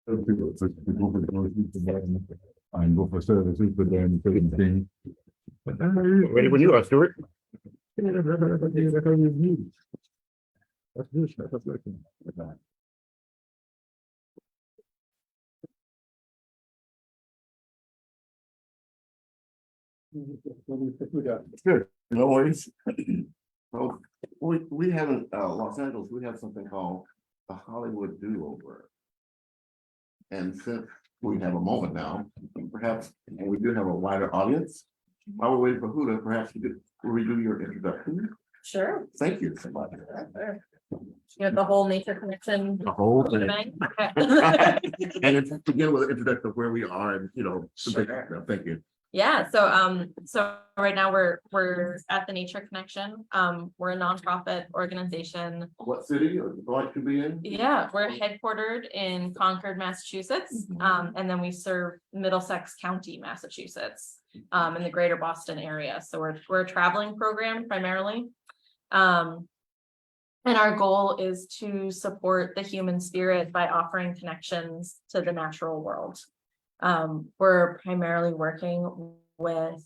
And go for services, but then certain things. Ready when you are, Stuart. Good, no worries. Well, we have in Los Angeles, we have something called the Hollywood Do-Over. And since we have a moment now, perhaps, and we do have a wider audience, while we're waiting for Huda, perhaps you could redo your introduction. Sure. Thank you so much. You have the whole nature connection. The whole thing. shebang? Okay. And it's begin with an introduction of where we are and, Sure. thank you. Yeah, so right now we're at the Nature Connection. We're a nonprofit organization. What city or what to be in? Yeah, we're headquartered in Concord, Massachusetts, and then we serve Middlesex County, Massachusetts, in the greater Boston area. So we're a traveling program primarily. And our goal is to support the human spirit by offering connections to the natural world. We're primarily working with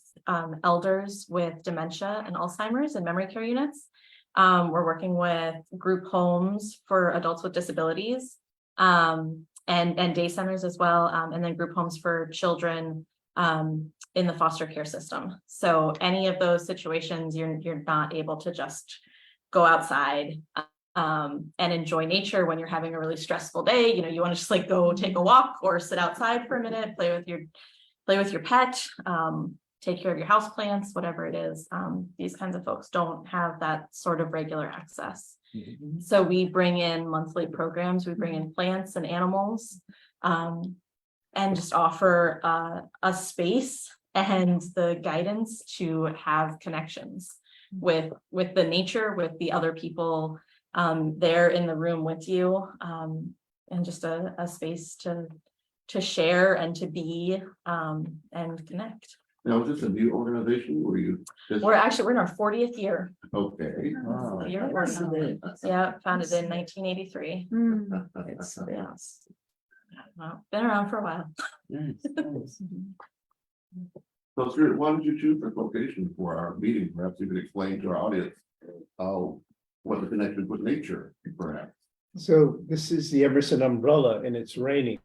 elders with dementia and Alzheimer's and memory care units. We're working with group homes for adults with disabilities, and day centers as well, and then group homes for children in the foster care system. So any of those situations, you're not able to just go outside and enjoy nature when you're having a really stressful day. You want to just like go take a walk or sit outside for a minute, play with your pet, take care of your house plants, whatever it is. These kinds of folks don't have that sort of regular access. So we bring in monthly programs, we bring in plants and animals, and just offer a space and the guidance to have connections with the nature, with the other people there in the room with you, and just a space to share and to be and connect. Now, is this a new organization? Were you? We're in our 40th year. Okay. Yeah, founded in 1983. Well, been around for a while. So, Stuart, why did you choose this location for our meeting? Perhaps you could explain to our audience what the connection with nature, perhaps. So this is the Emerson umbrella and it's raining.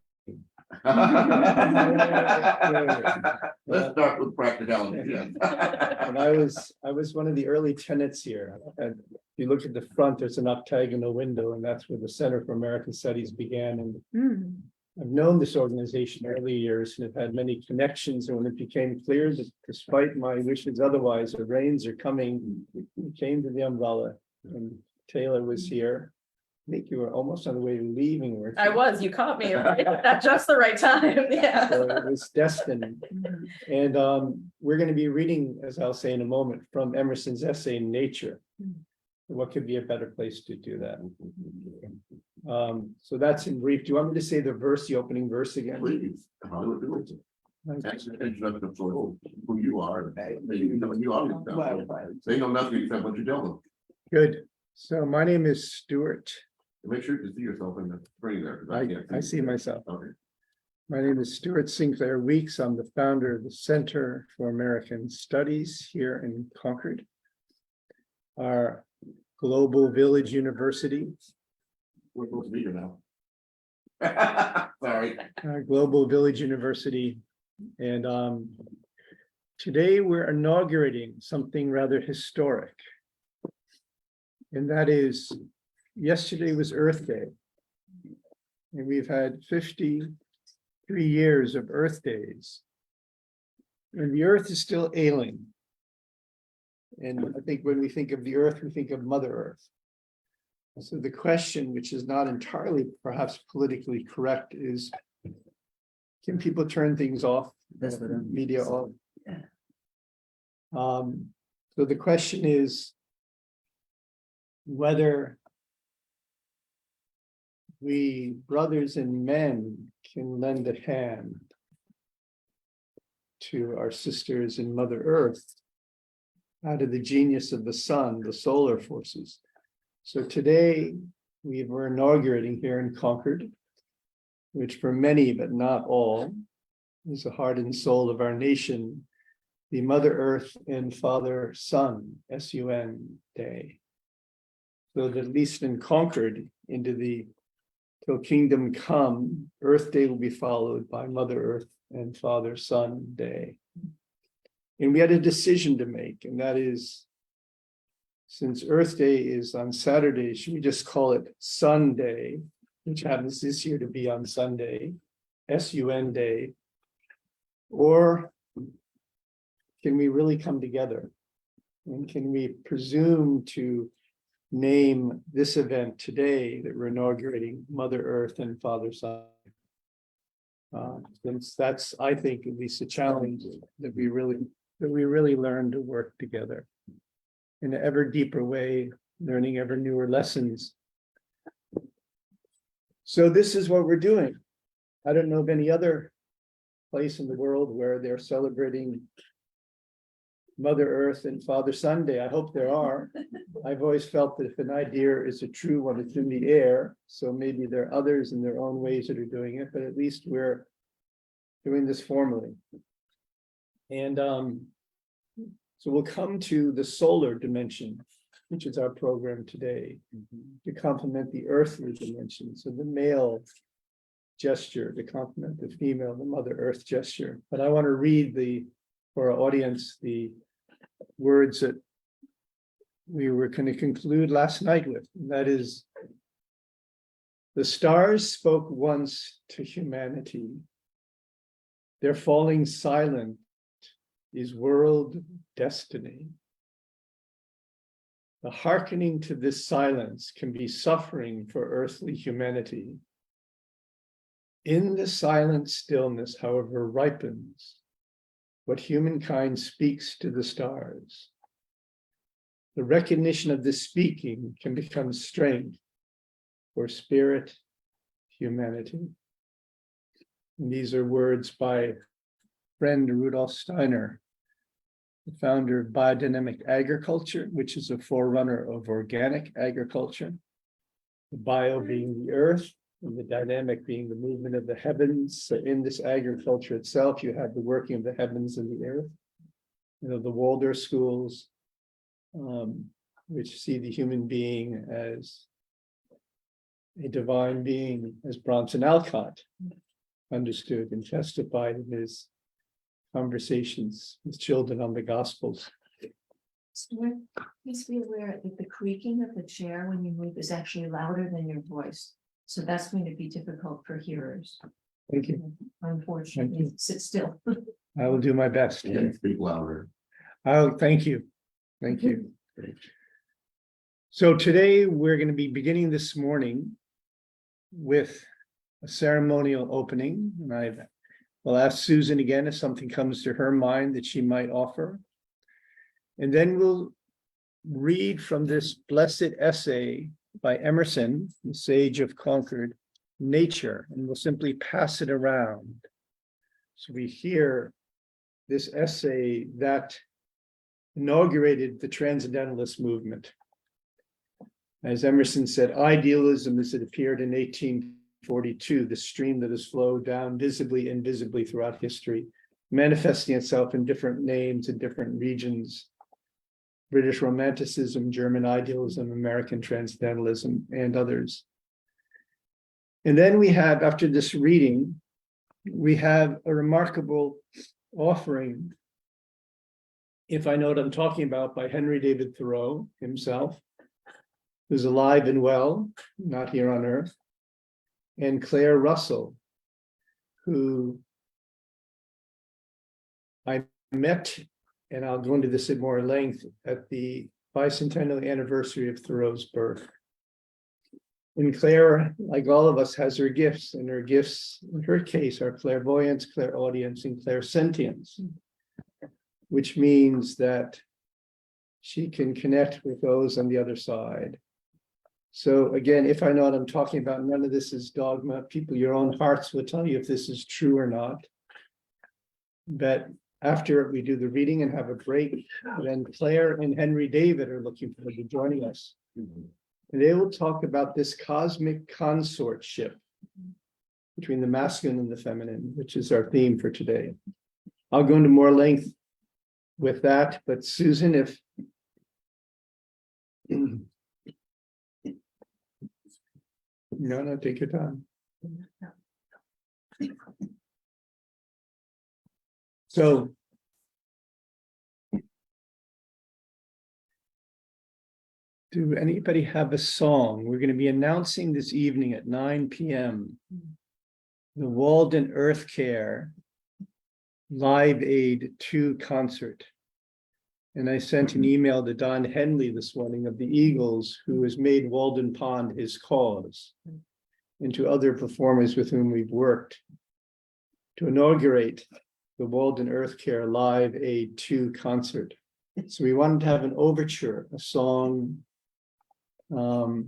Let's start with practicality. And I was one of the early tenants here. And if you look at the front, there's an octagonal window, and that's where the Center for American Studies began. And I've known this organization early years and have had many connections. And when it became clear that despite my wishes otherwise, the rains are coming, we came to the umbrella, and Taylor was here. I think you were almost on the way to leaving. I was, you caught me right at just the right time. Yeah. So it was destined. And we're going to be reading, as I'll say in a moment, from Emerson's essay, Nature. What could be a better place to do that? So that's in brief. Do you want me to say the opening verse again? Please. That's an introduction of who you are. You are. They know nothing except what you're doing. Good. So my name is Stuart. Make sure to see yourself in the screen there. I see myself. Okay. My name is Stuart Sinclair Weeks. I'm the founder of the Center for American Studies here in Concord. Our Global Village University. We're supposed to be here now. Sorry. Our Global Village University. And today we're inaugurating something rather historic. And that is, yesterday was Earth Day. And we've had 53 years of Earth Days. And the Earth is still ailing. And I think when we think of the Earth, we think of Mother Earth. So the question, which is not entirely perhaps politically correct, is can people turn things off? Media off? So the question is whether we brothers and men can lend a hand to our sisters in Mother Earth out of the genius of the sun, the solar forces. So today we're inaugurating here in Concord which for many, but not all, is the heart and soul of our nation, the Mother Earth and Father Sun, S-U-N Day. So that at least in Concord, into the till kingdom come, Earth Day will be followed by Mother Earth and Father Sun Day. And we had a decision to make, and that is, since Earth Day is on Saturday, should we just call it Sunday, which happens this year to be on Sunday, S-U-N Day, or can we really come together? And can we presume to name this event today that we're inaugurating Mother Earth and Father Sun? Since that's, I think, at least a challenge that we really learn to work together in an ever deeper way, learning ever newer lessons. So this is what we're doing. I don't know of any other place in the world where they're celebrating Mother Earth and Father Sunday. I hope there are. I've always felt that if an idea is a true one, it's in the air. So maybe there are others in their own ways that are doing it, but at least we're doing this formally. And so we'll come to the solar dimension, which is our program today, to complement the earthly dimension. So the male gesture to complement the female, the Mother Earth gesture. But I want to read for our audience, the words that we were going to conclude last night with. And that is, the stars spoke once to humanity. Their falling silent is world destiny. The hearkening to this silence can be suffering for earthly humanity. In the silent stillness, however, ripens what humankind speaks to the stars. The recognition of this speaking can become strength for spirit humanity. And these are words by friend Rudolf Steiner, the founder of biodynamic agriculture, which is a forerunner of organic agriculture. The bio being the earth, and the dynamic being the movement of the heavens. So in this agriculture itself, you have the working of the heavens and the earth. You know, the Waldorf schools, which see the human being as a divine being, as Bronson Alcott understood and testified in his conversations with children on the Gospels. Stuart, please be aware that the creaking of the chair when you move is actually louder than your voice. So that's going to be difficult for hearers. Thank you. Unfortunately, Thank you. sit still. I will do my best. And speak louder. Oh, thank you. Thank you. So today we're going to be beginning this morning with a ceremonial opening. And I will ask Susan again if something comes to her mind that she might offer. And then we'll read from this blessed essay by Emerson, the sage of Concord, Nature, and we'll simply pass it around. So we hear this essay that inaugurated the Transcendentalist movement. As Emerson said, idealism as it appeared in 1842, the stream that has flowed down visibly and invisibly throughout history, manifesting itself in different names in different regions. British Romanticism, German idealism, American Transcendentalism, and others. And then we have, after this reading, we have a remarkable offering, if I know what I'm talking about, by Henry David Thoreau himself, who's alive and well, not here on earth, and Claire Russell, who I met, and I'll go into this at more length, at the bicentennial anniversary of Thoreau's birth. And Claire, like all of us, has her gifts, and her gifts, in her case, are clairvoyance, clairaudience, and clairsentience, which means that she can connect with those on the other side. So again, if I know what I'm talking about, none of this is dogma. People, your own hearts will tell you if this is true or not. But after we do the reading and have a break, then Claire and Henry David are looking forward to joining us. And they will talk about this cosmic consortship between the masculine and the feminine, which is our theme for today. I'll go into more length with that, but Susan, if no, take your time. So do anybody have a song? We're going to be announcing this evening at 9 p.m. the Walden Earth Care Live Aid 2 concert. And I sent an email to Don Henley this morning of the Eagles, who has made Walden Pond his cause, and to other performers with whom we've worked to inaugurate the Walden Earth Care Live Aid 2 concert. So we wanted to have an overture, a song, to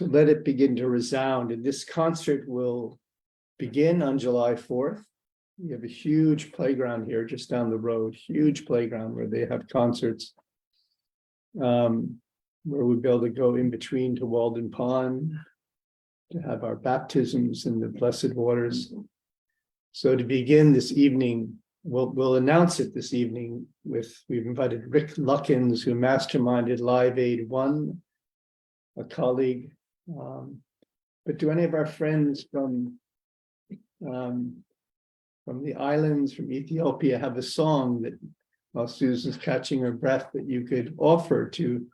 let it begin to resound. And this concert will begin on July 4th. We have a huge playground here just down the road, huge playground where they have concerts, where we'll be able to go in between to Walden Pond to have our baptisms in the blessed waters. So to begin this evening, we'll announce it this evening we've invited Rick Luckins, who masterminded Live Aid 1, a colleague. But do any of our friends from the islands, from Ethiopia, have a song that, while Susan's catching her breath, that you could offer to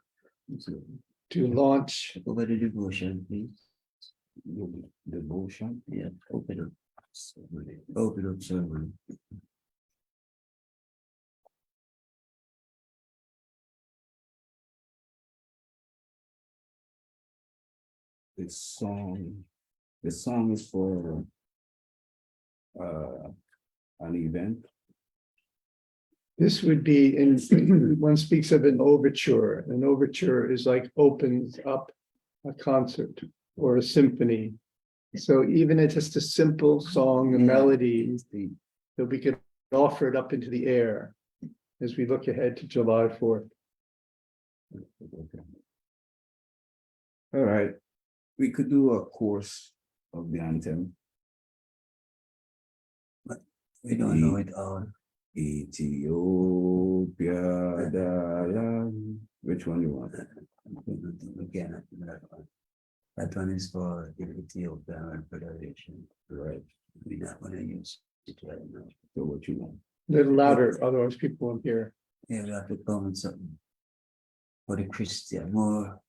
launch? Over the devotion, please. Devotion. Yeah, open up. Open up, sermon. The song is for an event. This would be in, one speaks of an overture. An overture is like opens up a concert or a symphony. So even if it's just a simple song, a melody, that we could offer it up into the air as we look ahead to July 4th. Okay. All right, we could do a course of the anthem. We don't know it all. Ethiopia, which one you want? We cannot do that one. That one is for the Ethiopian Federation. Right. We're not going to use it right now. So what you want? A little louder, otherwise people won't hear. Yeah, we have to come with something for the Christian, more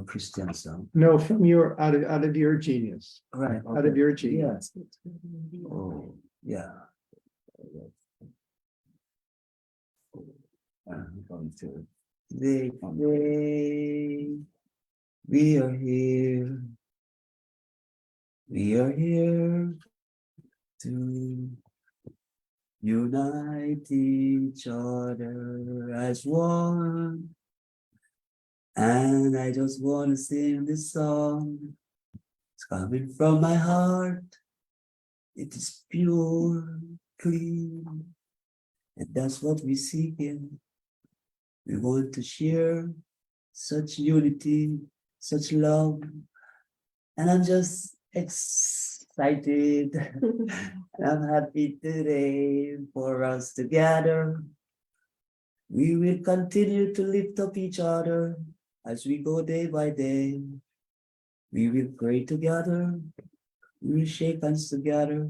Christian song. No, from your out of your genius. Right. Out of your genius. Oh, yeah. Until They pray, we are here. We are here to unite each other as one. And I just want to sing this song. It's coming from my heart. It is pure, clean. And that's what we're seeking. We want to share such unity, such love. And I'm just excited. And I'm happy today for us to gather. We will continue to lift up each other as we go day by day. We will pray together. We will shake hands together.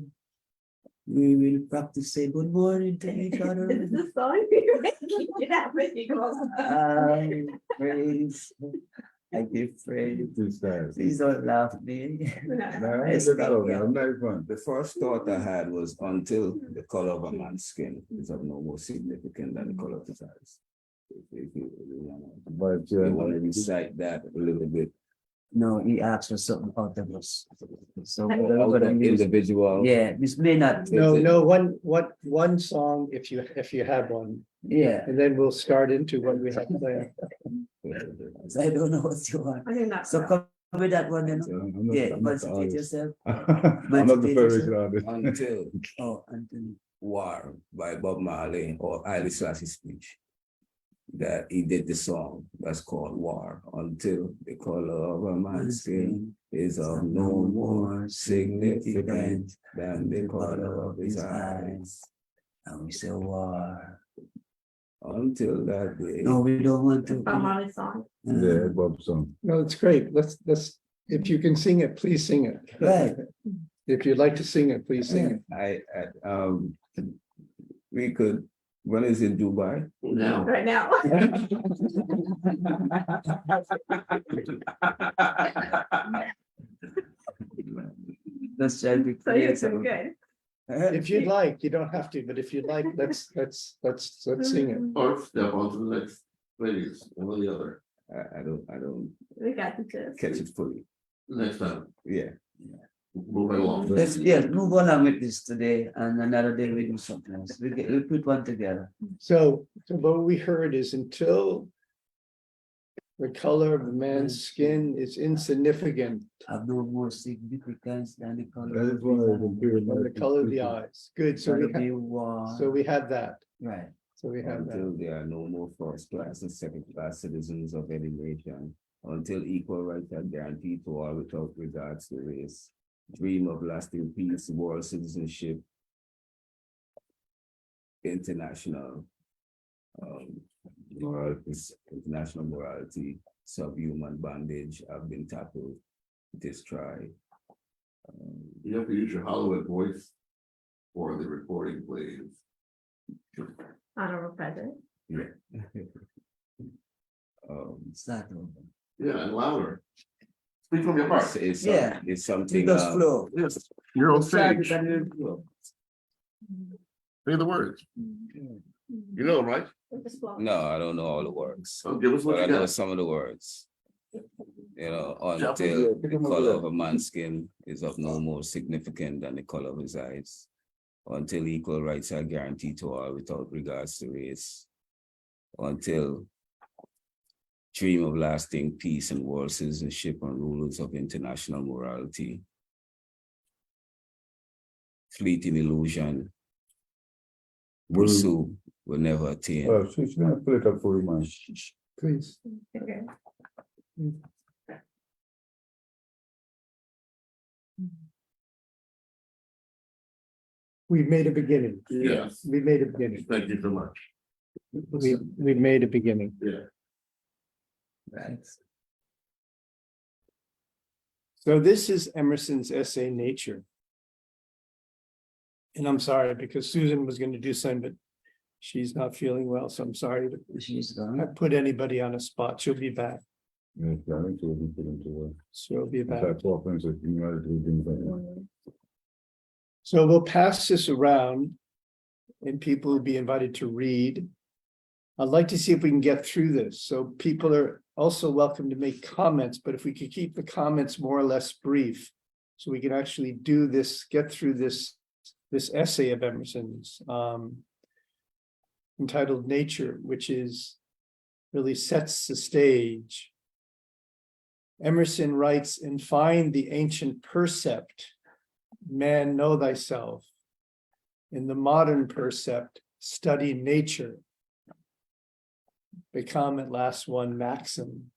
We will practice say good morning to each other. I praise. I give praise. Please don't laugh at me. Nice fun. The first thought I had was until the color of a man's skin is of no more significant than the color of his eyes. If you want to recite that a little bit. No, he asked for something out of us. So Individual. yeah, this may not. No, one song if you have one, Yeah, and then we'll start into what we have planned. I don't know what you want. So come with that one, then. Yeah, concentrate yourself. I'm not the first artist. Until Oh, Anthony. War by Bob Marley or Haile Selassie's speech. That he did the song that's called War until the color of a man's skin is of no more significant than the color of his eyes. And we say war. Until that day. No, we don't want to. Harmonic song. Yeah, Bob song. No, it's great. Let's, if you can sing it, please sing it. Right. If you'd like to sing it, please sing it. We could, when is it Dubai? Now, Right now. Let's try to So you're create so some. good. If you'd like, you don't have to, but if you'd like, let's sing it. or step on to the next phase, one or the other, I don't We got this. catch it fully. next time, Yeah. move right along. Let's, yeah, move on with this today, and another day we do something else. We put one together. So what we heard is until the color of the man's skin is insignificant Have no more significance than the color. That is of one of his the eyes. period. from the color of the eyes. Good, so Gotta we be have, war. so we have that, Right. so we have that. Until there are no more first class and second class citizens of any nation. Until equal rights are guaranteed to all without regards to race. Dream of lasting peace, world citizenship. International. International morality, subhuman bondage have been tackled. Destroyed. You have to use your Hollywood voice for the recording, please. Honorable President. Yeah. Start over. Yeah, and louder. Speak from your heart. It's Yeah. it's something. It does flow. Yes, you're on Start stage. it and it'll flow. Say the words. You know them, right? No, I don't know all the words, So give us but what I you know got. some of the words. You know, Yeah, until pick the 'em up color there. of a man's skin is of no more significant than the color of his eyes. Until equal rights are guaranteed to all without regards to race. Until dream of lasting peace and world citizenship and rulers of international morality. Fleeting illusion. Pursue will never attain. She's gonna pull it up for you, man. Please. Okay. We've made a beginning. Yes, We made a beginning. thank you so much. We've made a beginning. Yeah. Right. So this is Emerson's essay, Nature. And I'm sorry, because Susan was going to do something, but she's not feeling well, so I'm sorry to She's I gone. put anybody on a spot. She'll be back. Yes, I think so. We put into work. She'll be back. That's all things that you know, do things like that. So we'll pass this around and people will be invited to read. I'd like to see if we can get through this. So people are also welcome to make comments, but if we could keep the comments more or less brief, so we can actually do this, get through this essay of Emerson's entitled Nature, which is really sets the stage. Emerson writes, and find the ancient percept, man, know thyself. In the modern percept, study nature. Become at last one maxim.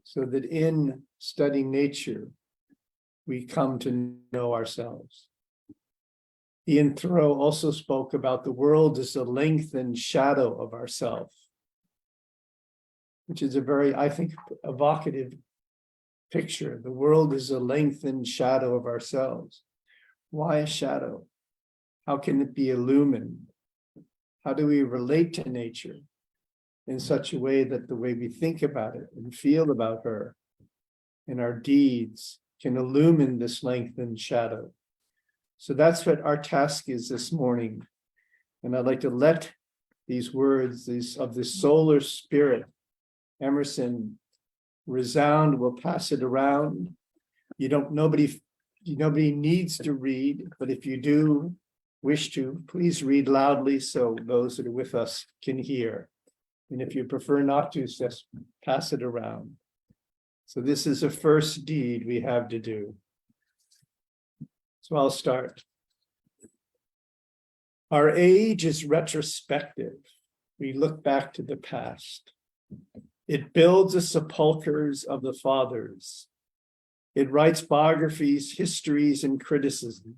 So that in studying nature, we come to know ourselves. Ian Thoreau also spoke about the world as a lengthened shadow of ourself, which is a very, I think, evocative picture. The world is a lengthened shadow of ourselves. Why a shadow? How can it be illumined? How do we relate to nature in such a way that the way we think about it and feel about her and our deeds can illumine this lengthened shadow? So that's what our task is this morning. And I'd like to let these words of the solar spirit, Emerson, resound. We'll pass it around. Nobody needs to read, but if you do wish to, please read loudly so those that are with us can hear. And if you prefer not to, just pass it around. So this is the first deed we have to do. So I'll start. Our age is retrospective. We look back to the past. It builds the sepulchres of the fathers. It writes biographies, histories, and criticism.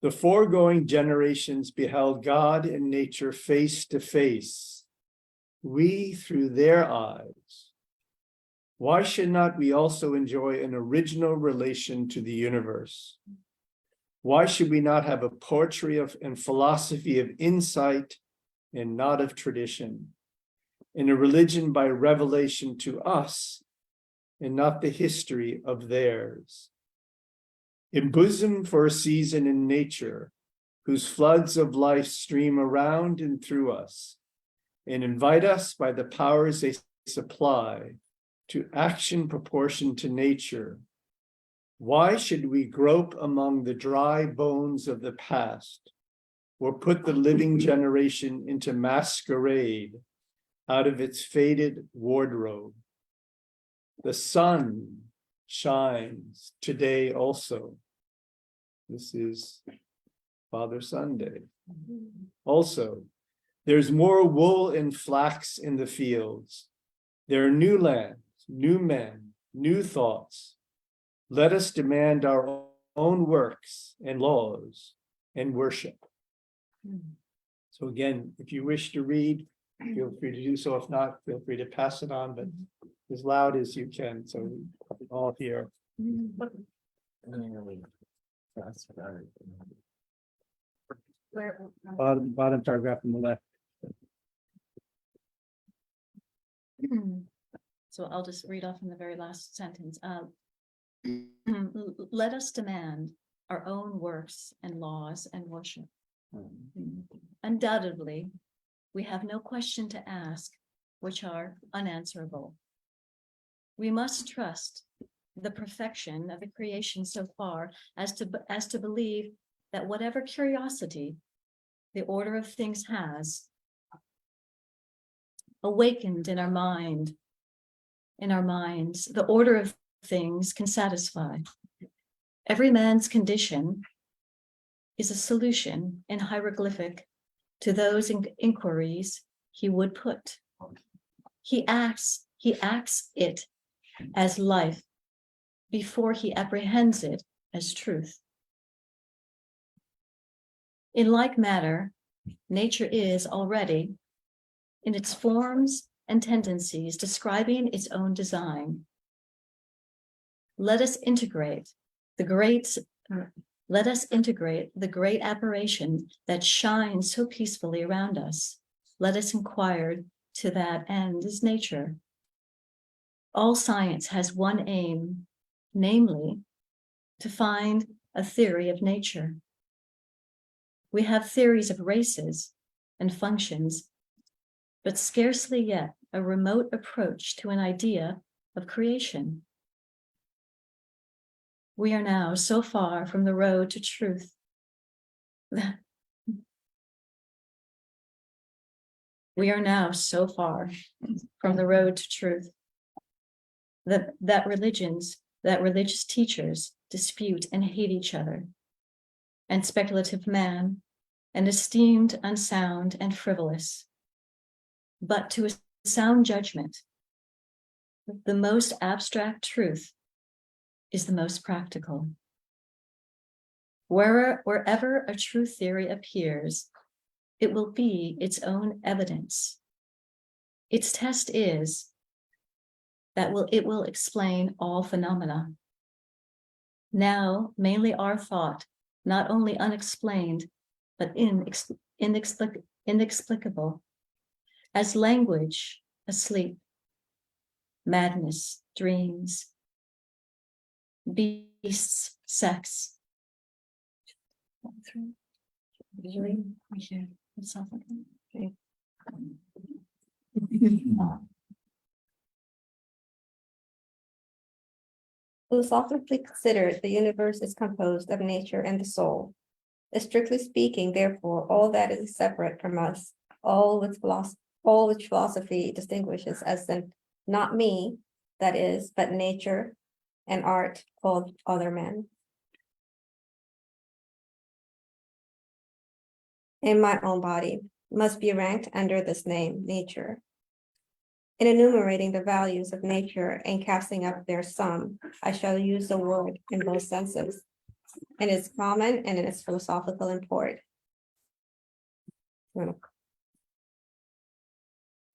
The foregoing generations beheld God and nature face to face, we through their eyes. Why should not we also enjoy an original relation to the universe? Why should we not have a poetry and philosophy of insight and not of tradition, and a religion by revelation to us and not the history of theirs? Embosom for a season in nature, whose floods of life stream around and through us, and invite us by the powers they supply to action proportioned to nature. Why should we grope among the dry bones of the past, or put the living generation into masquerade out of its faded wardrobe? The sun shines today also. This is Father Sunday. Also, there's more wool and flax in the fields. There are new lands, new men, new thoughts. Let us demand our own works and laws and worship. So again, if you wish to read, feel free to do so. If not, feel free to pass it on, but as loud as you can, so we all hear. Bottom paragraph on the left. So I'll just read off in the very last sentence. Let us demand our own works and laws and worship. Undoubtedly, we have no question to ask which are unanswerable. We must trust the perfection of the creation so far as to believe that whatever curiosity the order of things has awakened in our minds, the order of things can satisfy. Every man's condition is a solution in hieroglyphic to those inquiries he would put. He acts it as life before he apprehends it as truth. In like manner, nature is already, in its forms and tendencies, describing its own design. Let us integrate the great apparition that shines so peacefully around us. Let us inquire to that end is nature. All science has one aim, namely, to find a theory of nature. We have theories of races and functions, but scarcely yet a remote approach to an idea of creation. We are now so far from the road to truth that religious teachers dispute and hate each other, and speculative man, and esteemed unsound and frivolous. But to a sound judgment, the most abstract truth is the most practical. Wherever a true theory appears, it will be its own evidence. Its test is that it will explain all phenomena. Now, mainly our thought, not only unexplained, but inexplicable, as language asleep, madness, dreams, beasts, sex. Philosophically considered, the universe is composed of nature and the soul. Strictly speaking, therefore, all that is separate from us, all which philosophy distinguishes as the not me, that is, but nature and art called other men. In my own body must be ranked under this name, nature. In enumerating the values of nature and casting up their sum, I shall use the word in both senses, in its common and in its philosophical import. An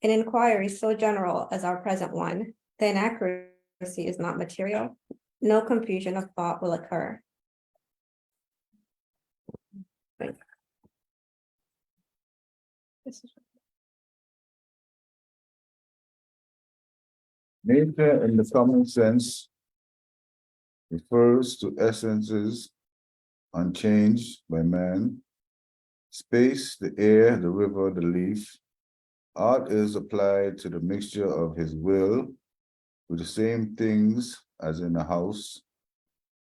inquiry so general as our present one, the inaccuracy is not material. No confusion of thought will occur. Nature in the common sense refers to essences unchanged by man. Space, the air, the river, the leaf. Art is applied to the mixture of his will with the same things as in a house,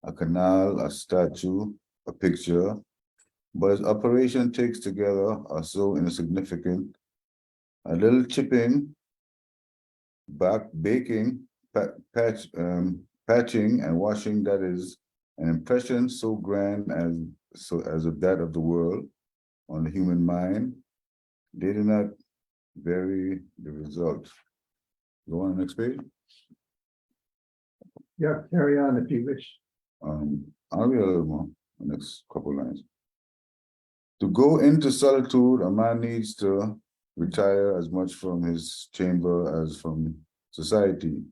a canal, a statue, a picture, but its operation takes together are so insignificant. A little chipping, baking, patching and washing, that is an impression so grand as of that of the world on the human mind. They do not vary the result. Go on the next page. Yeah, carry on if you wish. I'll read a little more, the next couple lines. To go into solitude, a man needs to retire as much from his chamber as from society.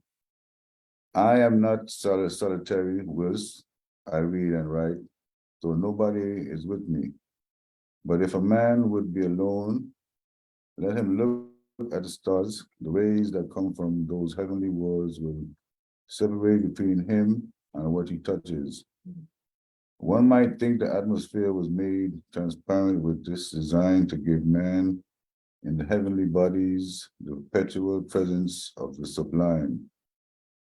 I am not solitary whilst I read and write, so nobody is with me. But if a man would be alone, let him look at the stars. The rays that come from those heavenly worlds will separate between him and what he touches. One might think the atmosphere was made transparent with this design to give man in the heavenly bodies the perpetual presence of the sublime,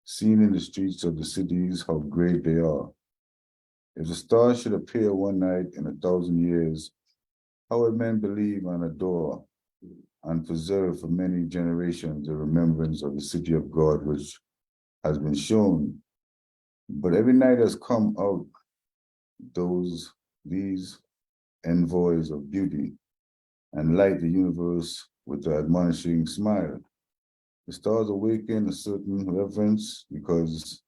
seen in the streets of the cities how great they are. If the stars should appear one night in 1,000 years, how would men believe and adore and preserve for many generations the remembrance of the city of God which has been shown? But every night has come out these envoys of beauty and light the universe with the admonishing smile. The stars awaken a certain reverence because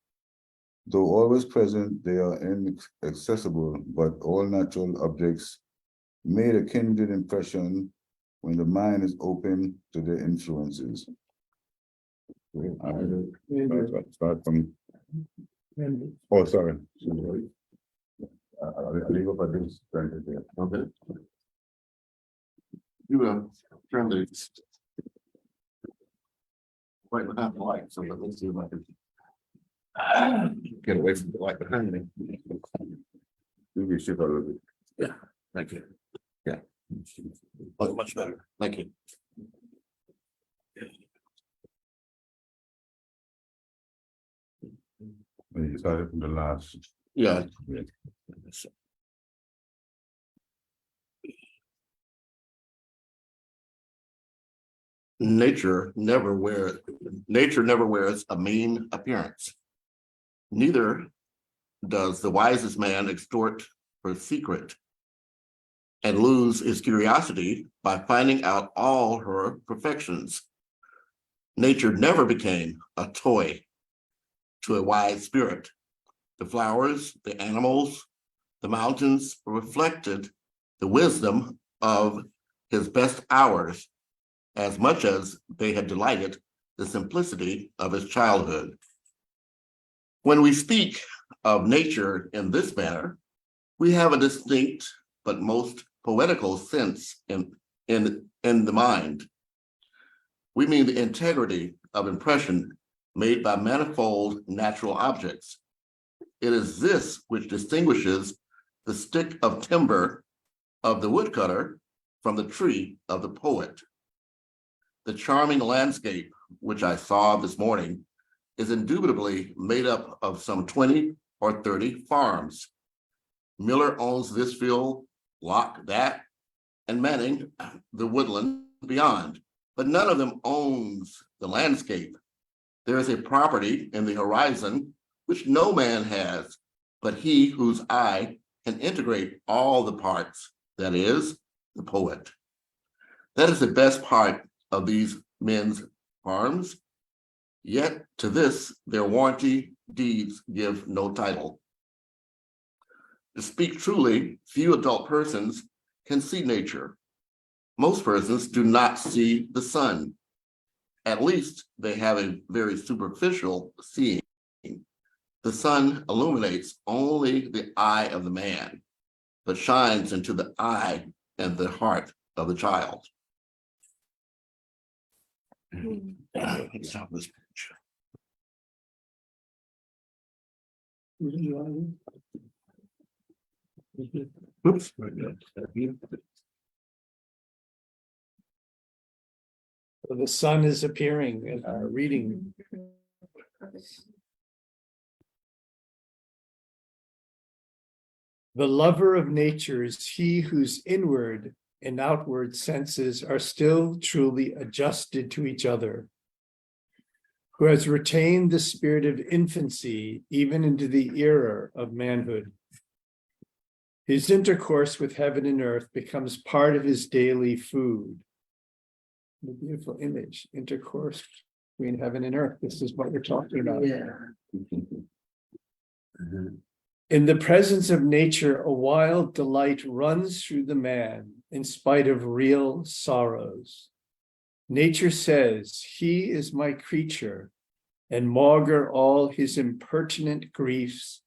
though always present, they are inaccessible, but all natural objects made a kindred impression when the mind is open to their influences. Start from, oh, sorry. I'll leave up at this. Okay. You turn the right behind the light, so let's see if I can get away from the light behind me. Maybe shift a little bit. Yeah, thank you. Yeah. Much better. Thank you. You started from the last. Yeah. Yeah. Nature never wears a mean appearance. Neither does the wisest man extort her secret and lose his curiosity by finding out all her perfections. Nature never became a toy to a wise spirit. The flowers, the animals, the mountains reflected the wisdom of his best hours as much as they had delighted the simplicity of his childhood. When we speak of nature in this manner, we have a distinct but most poetical sense in the mind. We mean the integrity of impression made by manifold natural objects. It is this which distinguishes the stick of timber of the woodcutter from the tree of the poet. The charming landscape, which I saw this morning, is indubitably made up of some 20 or 30 farms. Miller owns this field, Locke that, and Manning the woodland beyond, but none of them owns the landscape. There is a property in the horizon which no man has, but he whose eye can integrate all the parts, that is, the poet. That is the best part of these men's harms. Yet to this, their warranty deeds give no title. To speak truly, few adult persons can see nature. Most persons do not see the sun. At least they have a very superficial seeing. The sun illuminates only the eye of the man, but shines into the eye and the heart of the child. Let's have this picture. Oops. So the sun is appearing in our reading. The lover of nature is he whose inward and outward senses are still truly adjusted to each other, who has retained the spirit of infancy even into the era of manhood. His intercourse with heaven and earth becomes part of his daily food. The beautiful image, intercourse between heaven and earth. This is what we're talking about. In the presence of nature, a wild delight runs through the man in spite of real sorrows. Nature says, he is my creature, and maugre all his impertinent griefs.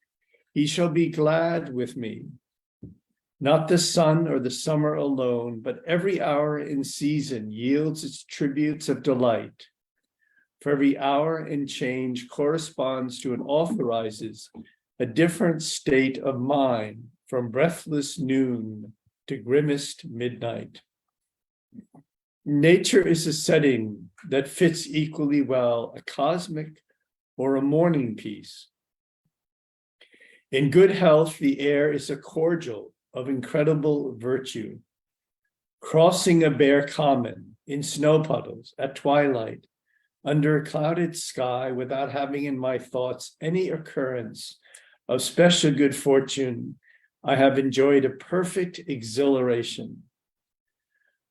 He shall be glad with me. Not the sun or the summer alone, but every hour in season yields its tributes of delight. For every hour and change corresponds to and authorizes a different state of mind, from breathless noon to grimmest midnight. Nature is a setting that fits equally well a cosmic or a morning piece. In good health, the air is a cordial of incredible virtue. Crossing a bare common in snow puddles at twilight, under a clouded sky, without having in my thoughts any occurrence of special good fortune, I have enjoyed a perfect exhilaration.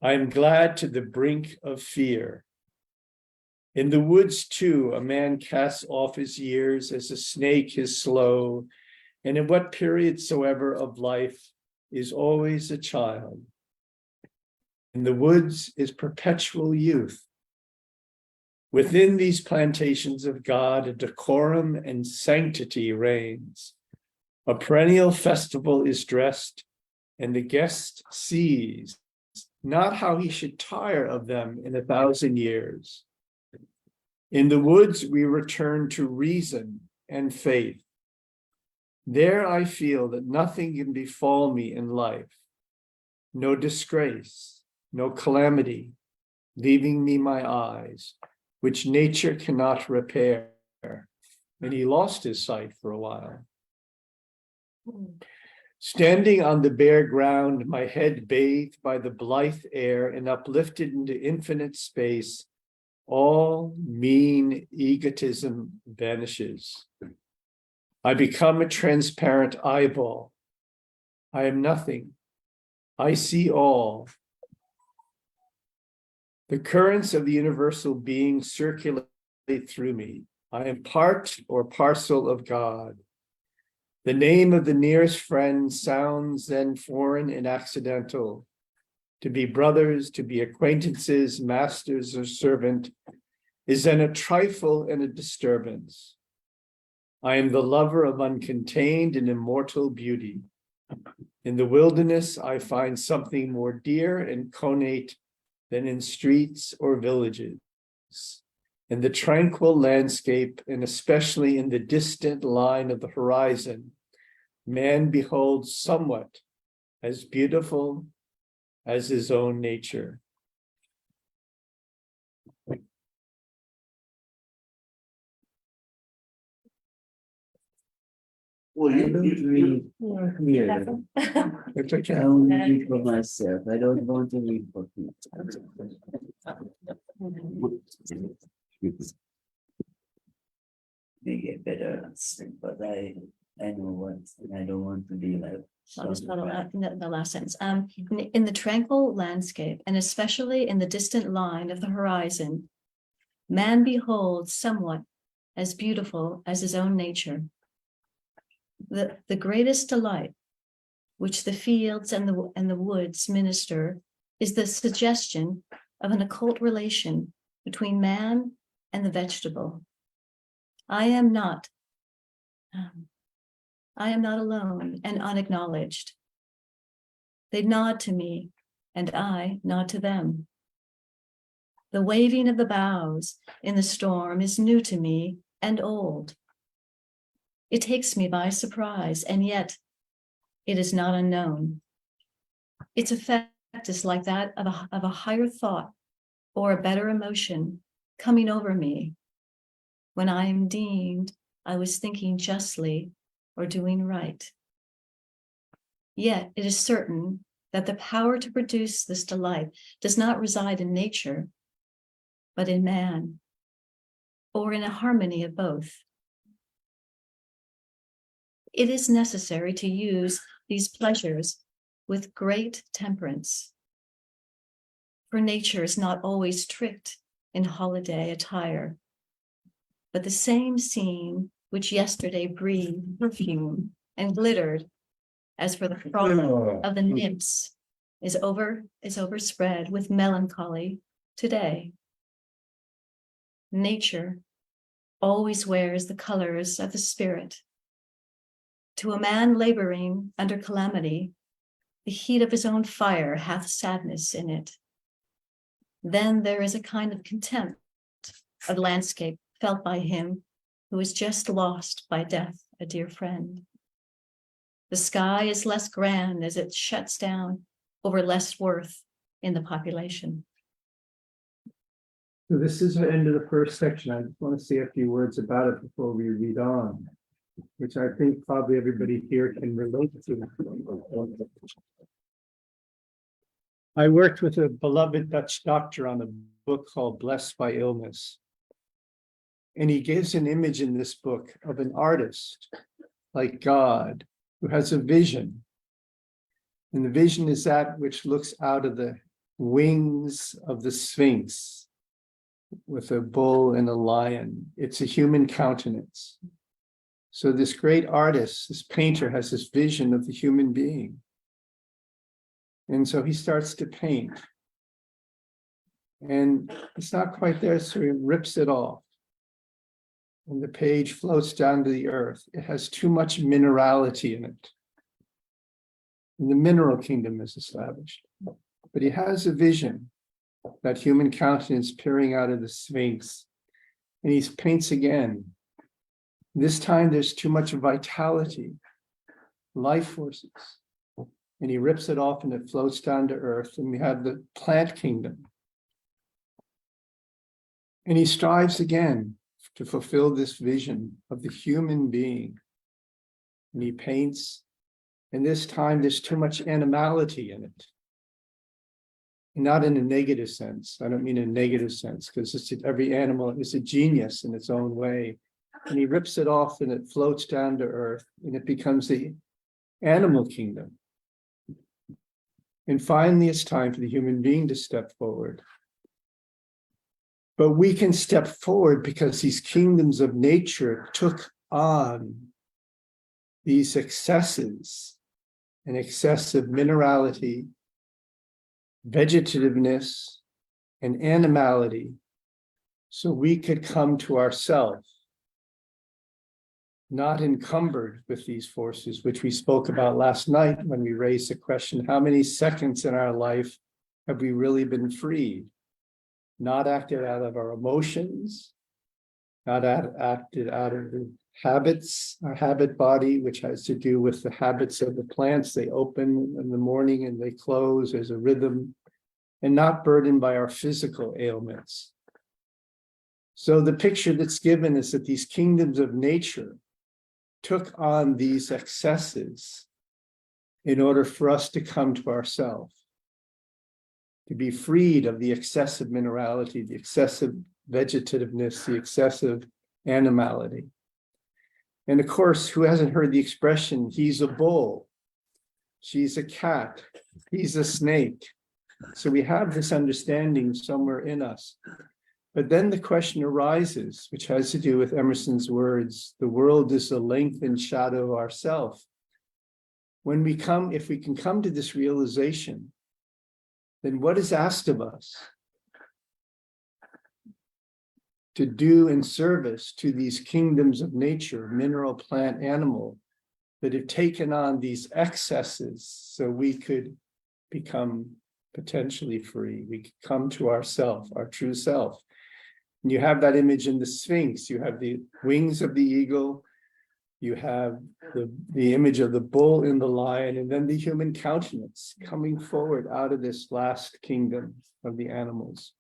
I am glad to the brink of fear. In the woods, too, a man casts off his years as a snake his slow, and in what period soever of life is always a child. In the woods is perpetual youth. Within these plantations of God, a decorum and sanctity reigns. A perennial festival is dressed, and the guest sees not how he should tire of them in 1,000 years. In the woods, we return to reason and faith. There I feel that nothing can befall me in life, no disgrace, no calamity, leaving me my eyes, which nature cannot repair. And he lost his sight for a while. Standing on the bare ground, my head bathed by the blithe air and uplifted into infinite space, all mean egotism vanishes. I become a transparent eyeball. I am nothing. I see all. The currents of the universal being circulate through me. I am part or parcel of God. The name of the nearest friend sounds then foreign and accidental. To be brothers, to be acquaintances, masters or servant, is then a trifle and a disturbance. I am the lover of uncontained and immortal beauty. In the wilderness, I find something more dear and connate than in streets or villages. In the tranquil landscape, and especially in the distant line of the horizon, man beholds somewhat as beautiful as his own nature. Well, I don't read here. It's okay. I only read for myself. I don't want to read for people. They get better understanding, but I know what, and I don't want to be like. I'll just follow up in the last sentence. In the tranquil landscape, and especially in the distant line of the horizon, man beholds somewhat as beautiful as his own nature. The greatest delight which the fields and the woods minister is the suggestion of an occult relation between man and the vegetable. I am not alone and unacknowledged. They nod to me, and I nod to them. The waving of the boughs in the storm is new to me and old. It takes me by surprise, and yet it is not unknown. Its effect is like that of a higher thought or a better emotion coming over me when I am deemed I was thinking justly or doing right. Yet it is certain that the power to produce this delight does not reside in nature, but in man, or in a harmony of both. It is necessary to use these pleasures with great temperance, for nature is not always tricked in holiday attire, but the same scene which yesterday breathed perfume and glittered as for the frolic of the nymphs is overspread with melancholy today. Nature always wears the colors of the spirit. To a man laboring under calamity, the heat of his own fire hath sadness in it. Then there is a kind of contempt of landscape felt by him who has just lost by death a dear friend. The sky is less grand as it shuts down over less worth in the population. So this is the end of the first section. I just want to say a few words about it before we read on, which I think probably everybody here can relate to. I worked with a beloved Dutch doctor on a book called Blessed by Illness. And he gives an image in this book of an artist like God who has a vision. And the vision is that which looks out of the wings of the Sphinx with a bull and a lion. It's a human countenance. So this great artist, this painter, has this vision of the human being. And so he starts to paint. And it's not quite there, so he rips it off. And the page floats down to the earth. It has too much minerality in it. And the mineral kingdom is established. But he has a vision, that human countenance peering out of the Sphinx. And he paints again. This time there's too much vitality, life forces. And he rips it off and it floats down to earth. And we have the plant kingdom. And he strives again to fulfill this vision of the human being. And he paints, and this time there's too much animality in it. Not in a negative sense. I don't mean in a negative sense, because every animal is a genius in its own way. And he rips it off and it floats down to earth and it becomes the animal kingdom. And finally, it's time for the human being to step forward. But we can step forward because these kingdoms of nature took on these excesses, and excessive minerality, vegetativeness, and animality, so we could come to ourselves, not encumbered with these forces, which we spoke about last night when we raised the question, how many seconds in our life have we really been freed? Not acted out of our emotions, not acted out of the habits, our habit body, which has to do with the habits of the plants. They open in the morning and they close. There's a rhythm, and not burdened by our physical ailments. So the picture that's given is that these kingdoms of nature took on these excesses in order for us to come to ourselves, to be freed of the excessive minerality, the excessive vegetativeness, the excessive animality. And of course, who hasn't heard the expression, he's a bull, she's a cat, he's a snake. So we have this understanding somewhere in us But then the question arises, which has to do with Emerson's words, the world is a lengthened shadow of ourself. When we come, if we can come to this realization, then what is asked of us to do in service to these kingdoms of nature, mineral, plant, animal, that have taken on these excesses so we could become potentially free. We could come to ourself, our true self. And you have that image in the Sphinx. You have the wings of the eagle. You have the image of the bull in the lion, and then the human countenance coming forward out of this last kingdom of the animals.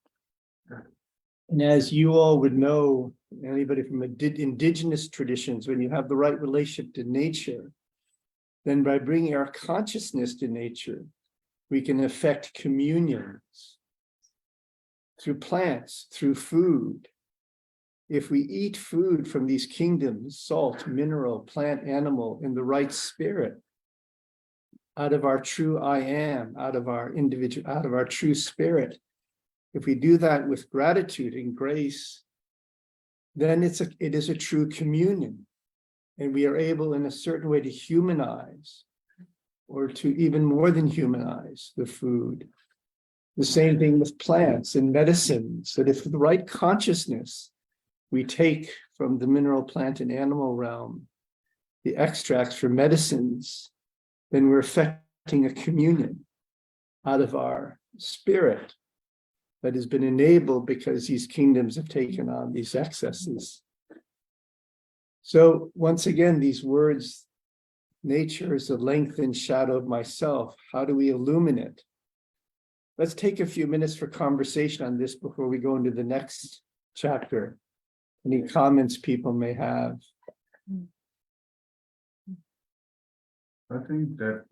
And as you all would know, anybody from indigenous traditions, when you have the right relationship to nature, then by bringing our consciousness to nature, we can effect communions through plants, through food. If we eat food from these kingdoms, salt, mineral, plant, animal, in the right spirit, out of our true I am, out of our individual, out of our true spirit, if we do that with gratitude and grace, then it is a true communion. And we are able in a certain way to humanize, or to even more than humanize, the food. The same thing with plants and medicines, that if the right consciousness we take from the mineral, plant, and animal realm, the extracts for medicines, then we're effecting a communion out of our spirit that has been enabled because these kingdoms have taken on these excesses. So once again, these words, nature is a lengthened shadow of myself. How do we illuminate? Let's take a few minutes for conversation on this before we go into the next chapter. Any comments people may have? I think that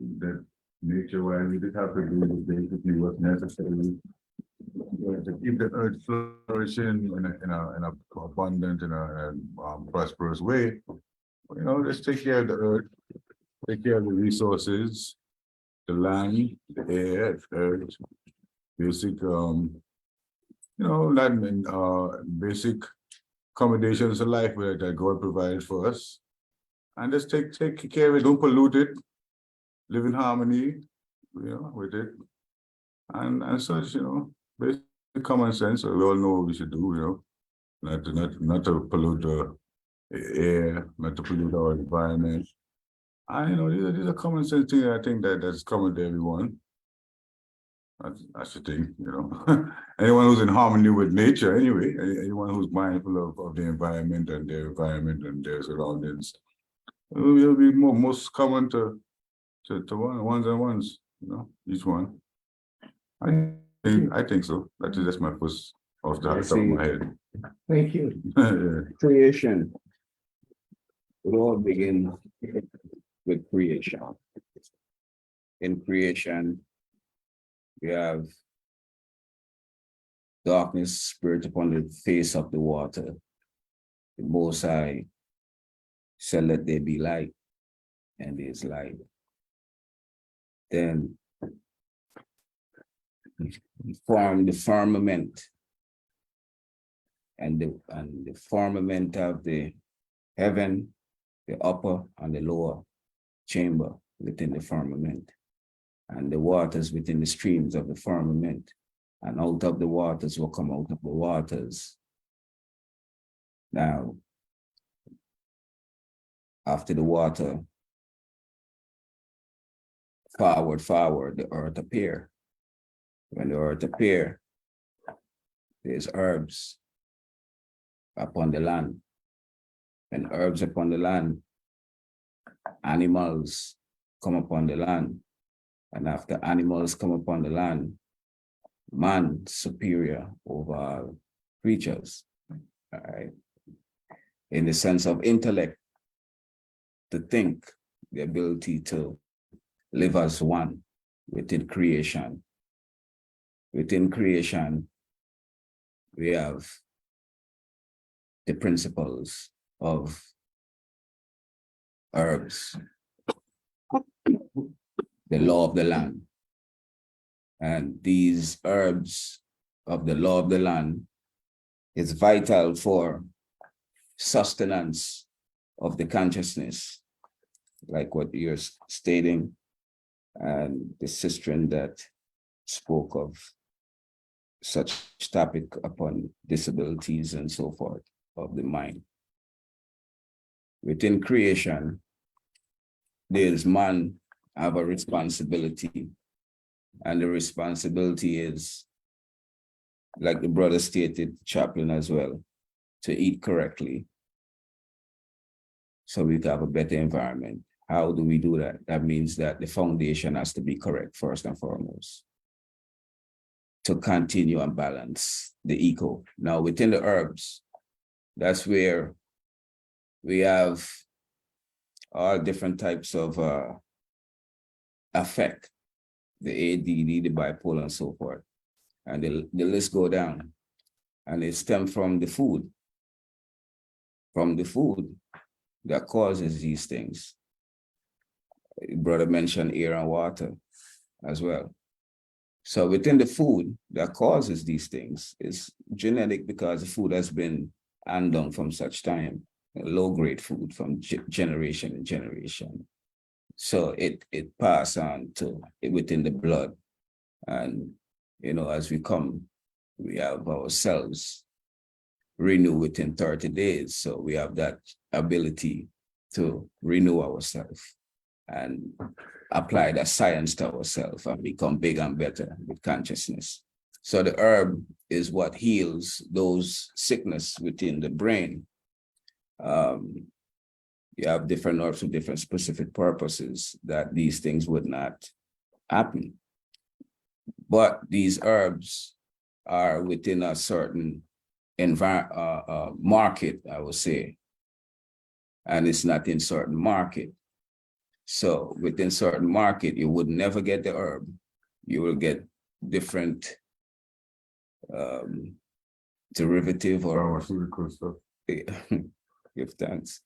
nature, why we just have to do basically what's necessary to keep the earth flourishing in a abundant, in a prosperous way. You know, just take care of the earth, take care of the resources, the land, the air, the earth, basic, basic accommodations of life that God provided for us, and just take care of it. Don't pollute it. Live in harmony, with it, and such. Basic common sense. We all know what we should do. Not to pollute the air, not to pollute our environment. And these are common sense things. I think that's common to everyone. That's the thing, Anyone who's in harmony with nature, anyway, anyone who's mindful of the environment and their surroundings, will be most common to ones and ones, each one. I think so. That's just my first off the top of my head. Thank you. Yeah. Creation. It all begins with creation. In creation, we have darkness, spirit upon the face of the water. The Most High said, "Let there be light," and there's light. Then he formed the firmament, and the firmament of the heaven, the upper and the lower chamber within the firmament, and the waters within the streams of the firmament, and out of the waters will come out of the waters. Now, after the water, forward, the earth appear. When the earth appear, there's herbs upon the land. And herbs upon the land, animals come upon the land. And after animals come upon the land, man superior over all creatures. All right. In the sense of intellect, to think, the ability to live as one within creation. Within creation, we have the principles of herbs, the law of the land. And these herbs of the law of the land is vital for sustenance of the consciousness, like what you're stating, and the sister that spoke of such topic upon disabilities and so forth of the mind. Within creation, there's man have a responsibility, and the responsibility is, like the brother stated, chaplain as well, to eat correctly so we can have a better environment. How do we do that? That means that the foundation has to be correct first and foremost to continue and balance the eco. Now, within the herbs, that's where we have all different types of affect, the ADD, the bipolar, and so forth. And the list go down. And it stems from the food. From the food that causes these things. Brother mentioned air and water as well. So within the food that causes these things is genetic, because the food has been undone from such time, low-grade food from generation to generation. So it passes on to within the blood. And, you know, as we come, we have ourselves renew within 30 days. So we have that ability to renew ourselves and apply that science to ourselves and become bigger and better with consciousness. So the herb is what heals those sickness within the brain. You have different herbs with different specific purposes that these things would not happen. But these herbs are within a certain market, I would say, and it's not in certain market. So within certain market, you would never get the herb. You will get different derivative or pharmaceutical stuff. Give thanks.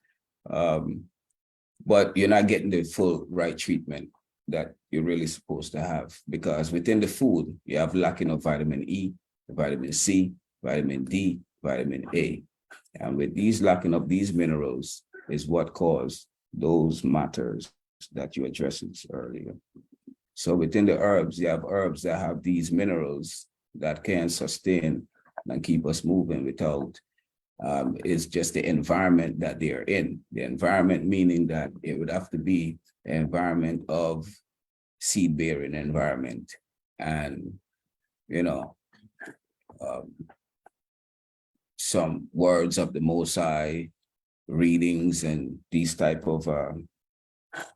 But you're not getting the full right treatment that you're really supposed to have, because within the food, you have lacking of vitamin E, vitamin C, vitamin D, vitamin A. And with these lacking of these minerals is what cause those matters that you addressed earlier. So within the herbs, you have herbs that have these minerals that can sustain and keep us moving without, it's just the environment that they are in. The environment meaning that it would have to be an environment of seed-bearing environment. And, you know, some words of the Most High, readings, and these type of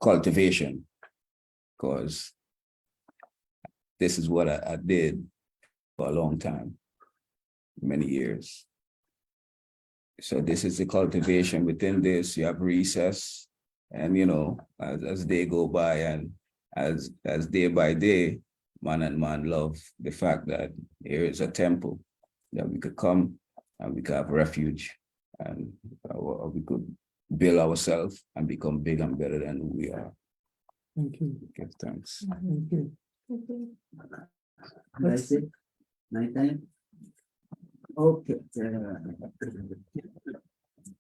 cultivation, because this is what I did for a long time, many years. So this is the cultivation. Within this, you have recess, and you know, as day go by and as day by day, man and man love the fact that here is a temple that we could come and we could have refuge, and we could build ourselves and become big and better than who we are. Thank you. Give thanks. Thank you. That's it. Nighttime. Okay.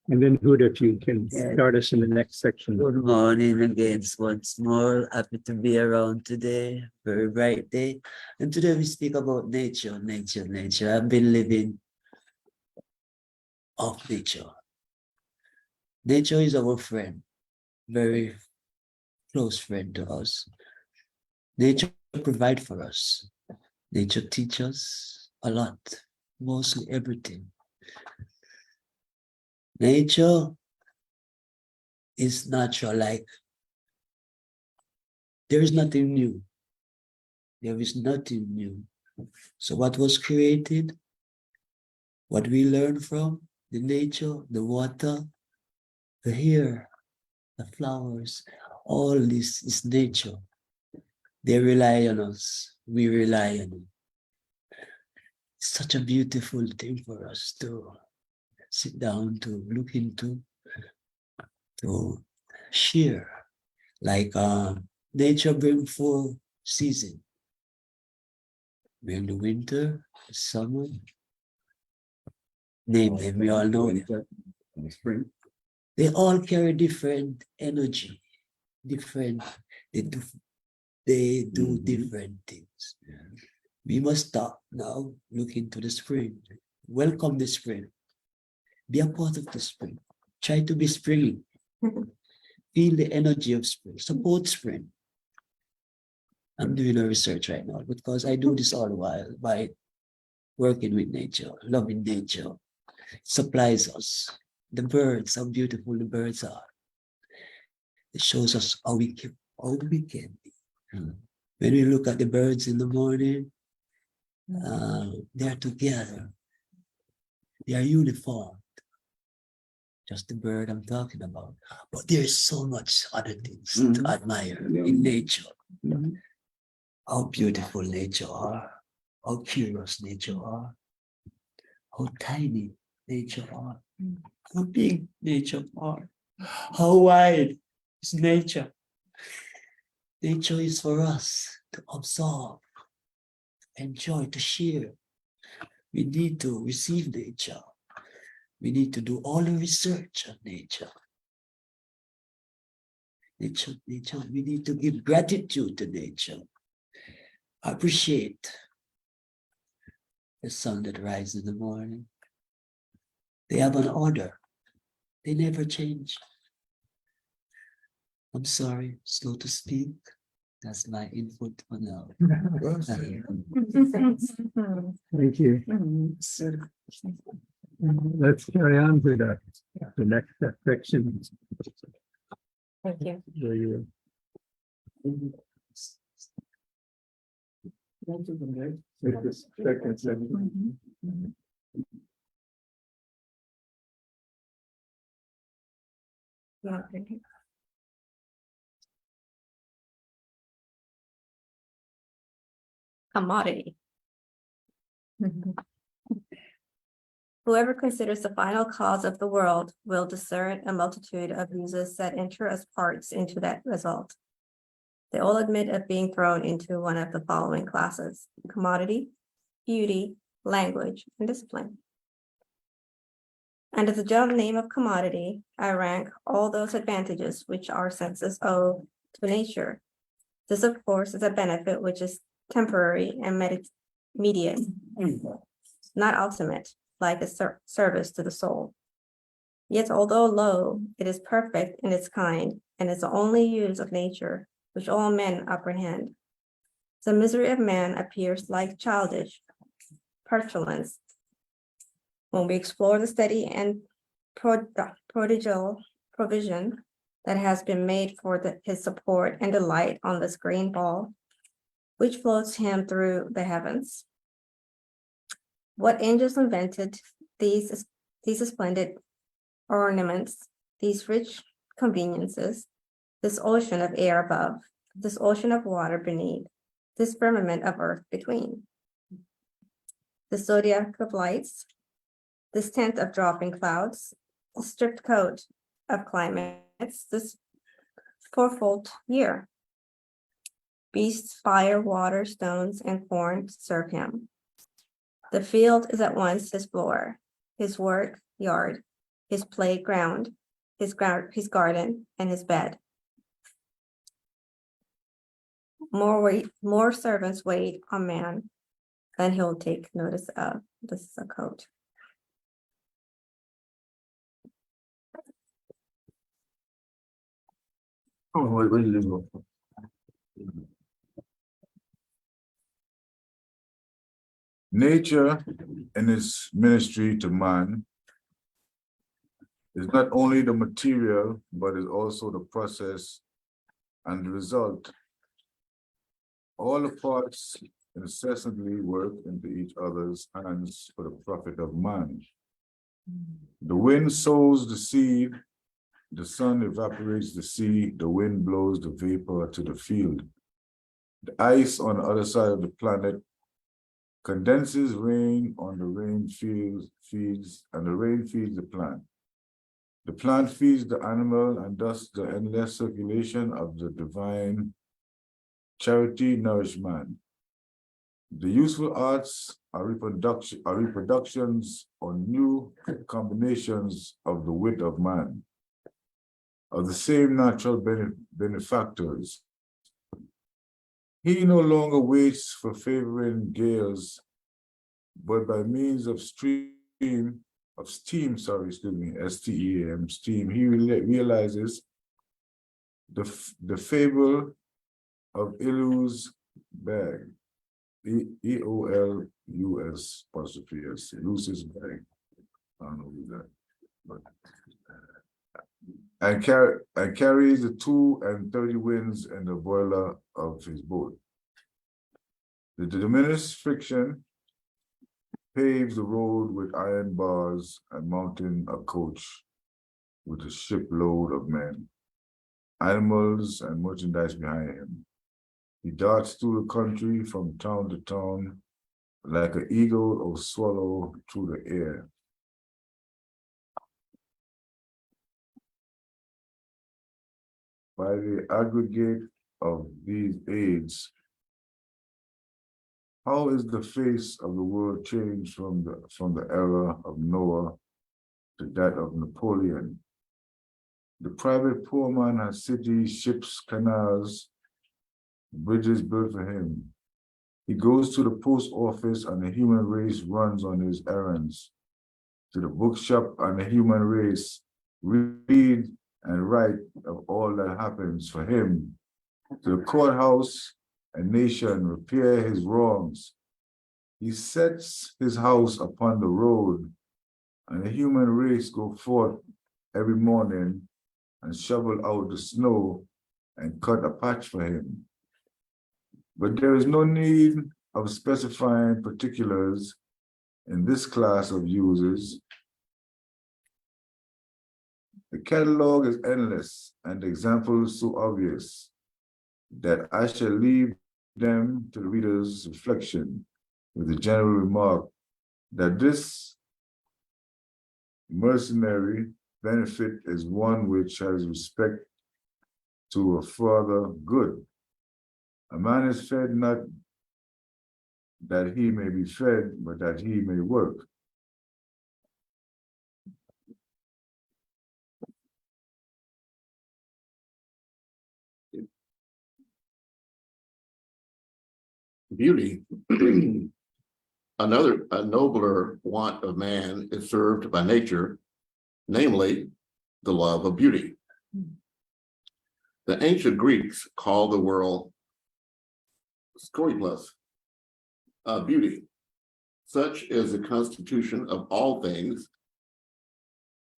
And then Huda, if you can start us in the next section. Good morning again once more. Happy to be around today. Very bright day. And today we speak about nature. I've been living off nature. Nature is our friend, very close friend to us. Nature provides for us. Nature teaches us a lot, mostly everything. Nature is natural, like there is nothing new. There is nothing new. So what was created, what we learn from the nature, the water, the air, the flowers, all this is nature. They rely on us. We rely on them. It's such a beautiful thing for us to sit down, to look into, to share. Like nature brings 4 seasons. We're in the winter, the summer, name them, we all know them. In the spring. They all carry different energy, different, they do different things. We must stop now, look into the spring, welcome the spring, be a part of the spring, try to be springy, feel the energy of spring, support spring. I'm doing a research right now because I do this all the while by working with nature, loving nature. It supplies us. The birds, how beautiful the birds are. It shows us how we can be. When we look at the birds in the morning, they're together. They are uniformed. Just the bird I'm talking about. But there's so much other things to admire in nature. How beautiful nature are, how curious nature are, how tiny nature are, how big nature are, how wide is nature. Nature is for us to observe, enjoy, to share. We need to receive nature. We need to do all the research on nature. Nature, we need to give gratitude to nature. Appreciate the sun that rises in the morning. They have an order. They never change. I'm sorry, slow to speak. That's my input for now. Thank you. Let's carry on to the next section. Thank you. Where you- It's the second section. Yeah, thank you. Commodity. Whoever considers the final cause of the world will discern a multitude of uses that enter as parts into that result. They all admit of being thrown into one of the following classes: commodity, beauty, language, and discipline. Under the general name of commodity, I rank all those advantages which our senses owe to nature. This, of course, is a benefit which is temporary and mediate, not ultimate, like a service to the soul. Yet, although low, it is perfect in its kind, and is the only use of nature which all men apprehend. The misery of man appears like childish petulance when we explore the steady and prodigal provision that has been made for his support and delight on this green ball, which floats him through the heavens. What angels invented these splendid ornaments, these rich conveniences, this ocean of air above, this ocean of water beneath, this firmament of earth between, the zodiac of lights, this tent of dropping clouds, the stripped coat of climates, this fourfold year. Beasts, fire, water, stones, and corn serve him. The field is at once his floor, his work yard, his playground, his garden, and his bed. More servants wait on man than he'll take notice of. This is a quote. Nature in its ministry to man is not only the material, but is also the process and the result. All the parts incessantly work into each other's hands for the profit of man. The wind sows the seed, the sun evaporates the sea, the wind blows the vapor to the field. The ice on the other side of the planet condenses rain on the rain feeds, and the rain feeds the plant. The plant feeds the animal, and thus the endless circulation of the divine charity nourishes man. The useful arts are reproductions or new combinations of the wit of man, of the same natural benefactors. He no longer waits for favoring gales, but by means of steam, STEAM, steam, he realizes the fable of Elu's bag, EOLUS apostrophe S, Lucy's bag. I don't know who that, but and carries the 2 and 30 winds in the boiler of his boat. The diminished friction paves the road with iron bars and mounting a coach with a shipload of men, animals, and merchandise behind him. He darts through the country from town to town like an eagle or swallow through the air. By the aggregate of these aids, how is the face of the world changed from the era of Noah to that of Napoleon? The private poor man has cities, ships, canals, bridges built for him. He goes to the post office and the human race runs on his errands. To the bookshop and the human race read and write of all that happens for him. To the courthouse and nation repair his wrongs. He sets his house upon the road, and the human race go forth every morning and shovel out the snow and cut a patch for him. But there is no need of specifying particulars in this class of users. The catalog is endless and the examples so obvious that I shall leave them to the reader's reflection with the general remark that this mercenary benefit is one which has respect to a further good. A man is fed not that he may be fed, but that he may work. Beauty. A nobler want of man is served by nature, namely the love of beauty. The ancient Greeks called the world skoilos, beauty. Such is the constitution of all things,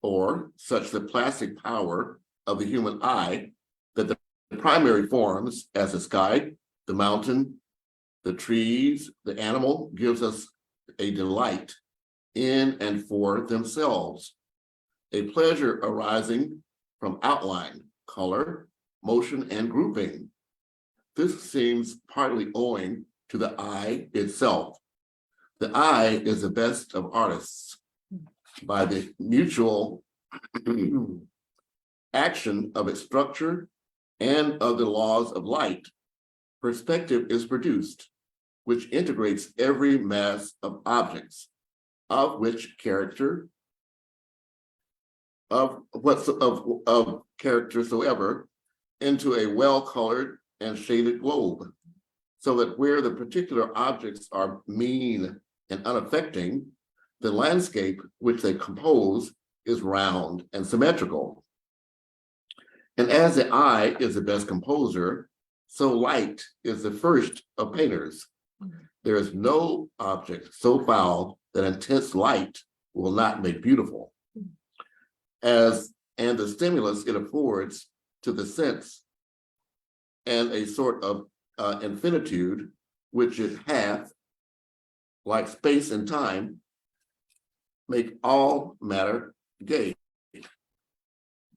or such the plastic power of the human eye, that the primary forms, as the sky, the mountain, the trees, the animal, gives us a delight in and for themselves, a pleasure arising from outline, color, motion, and grouping. This seems partly owing to the eye itself. The eye is the best of artists. By the mutual action of its structure and of the laws of light, perspective is produced, which integrates every mass of objects, of which character, of character soever, into a well-colored and shaded globe, so that where the particular objects are mean and unaffecting, the landscape which they compose is round and symmetrical. And as the eye is the best composer, so light is the first of painters. There is no object so foul that intense light will not make beautiful. And the stimulus it affords to the sense and a sort of infinitude which it hath, like space and time, make all matter gay.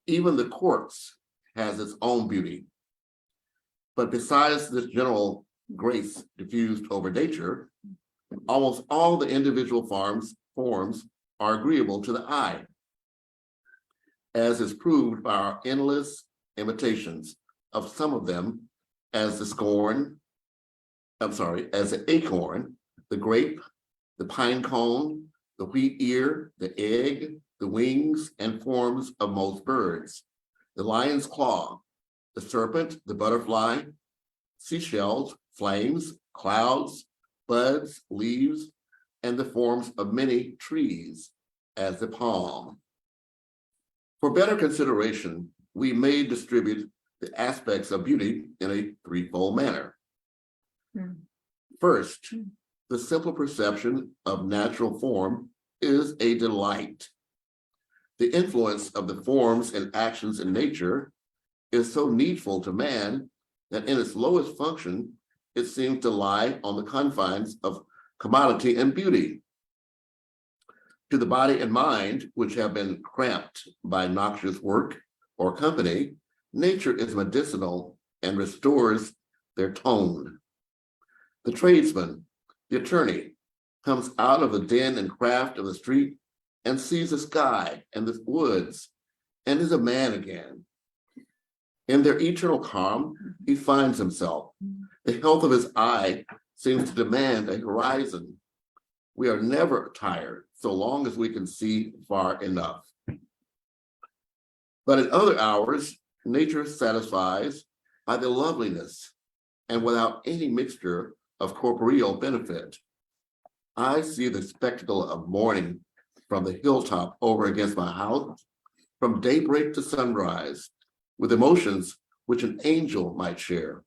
Even the corpse has its own beauty. But besides this general grace diffused over nature, almost all the individual forms are agreeable to the eye, as is proved by our endless imitations of some of them, as the scorn as the acorn, the grape, the pine cone, the wheat ear, the egg, the wings and forms of most birds, the lion's claw, the serpent, the butterfly, seashells, flames, clouds, buds, leaves, and the forms of many trees, as the palm. For better consideration, we may distribute the aspects of beauty in a threefold manner. First, the simple perception of natural form is a delight. The influence of the forms and actions in nature is so needful to man that in its lowest function, it seems to lie on the confines of commodity and beauty. To the body and mind, which have been cramped by noxious work or company, nature is medicinal and restores their tone. The tradesman, the attorney, comes out of the din and craft of the street and sees the sky and the woods and is a man again. In their eternal calm, he finds himself. The health of his eye seems to demand a horizon. We are never tired so long as we can see far enough. But at other hours, nature satisfies by the loveliness and without any mixture of corporeal benefit. I see the spectacle of morning from the hilltop over against my house, from daybreak to sunrise, with emotions which an angel might share.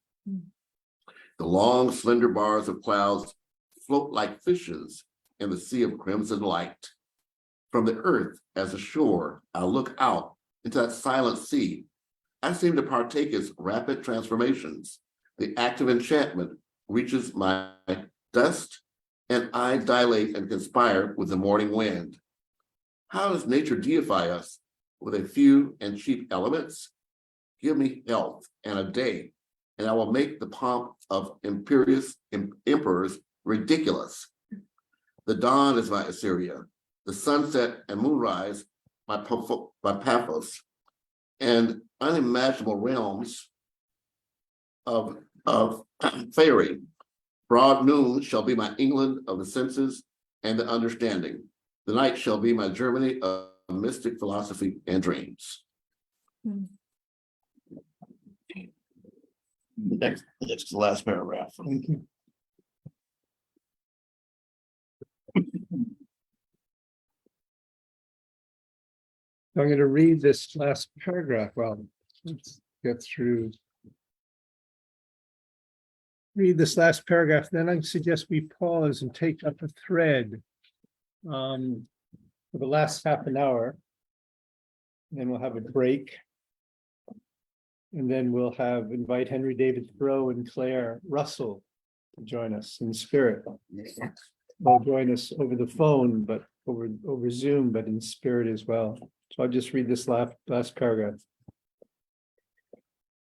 The long, slender bars of clouds float like fishes in the sea of crimson light. From the earth as a shore, I look out into that silent sea. I seem to partake its rapid transformations. The active enchantment reaches my dust, and I dilate and conspire with the morning wind. How does nature deify us with a few and cheap elements? Give me health and a day, and I will make the pomp of imperious emperors ridiculous. The dawn is my Assyria, the sunset and moonrise my Paphos, and unimaginable realms of fairy. Broad noon shall be my England of the senses and the understanding. The night shall be my Germany of mystic philosophy and dreams. Next is the last paragraph. Thank you. I'm going to read this last paragraph. Well, let's get through. Read this last paragraph, then I suggest we pause and take up a thread for the last half an hour. Then we'll have a break. And then we'll invite Henry David Thoreau and Claire Russell to join us in spirit. They'll join us over the phone, but over Zoom, but in spirit as well. So I'll just read this last paragraph.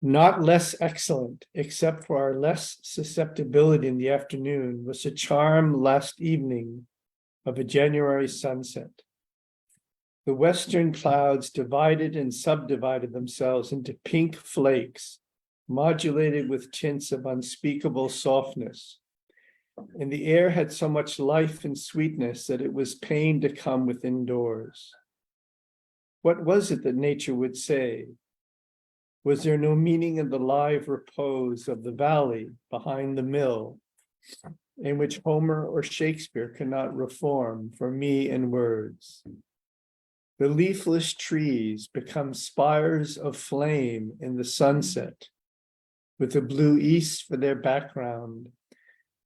Not less excellent, except for our less susceptibility in the afternoon, was the charm last evening of a January sunset. The western clouds divided and subdivided themselves into pink flakes, modulated with tints of unspeakable softness. And the air had so much life and sweetness that it was pain to come within doors. What was it that nature would say? Was there no meaning in the live repose of the valley behind the mill, in which Homer or Shakespeare cannot reform for me in words? The leafless trees become spires of flame in the sunset, with the blue east for their background,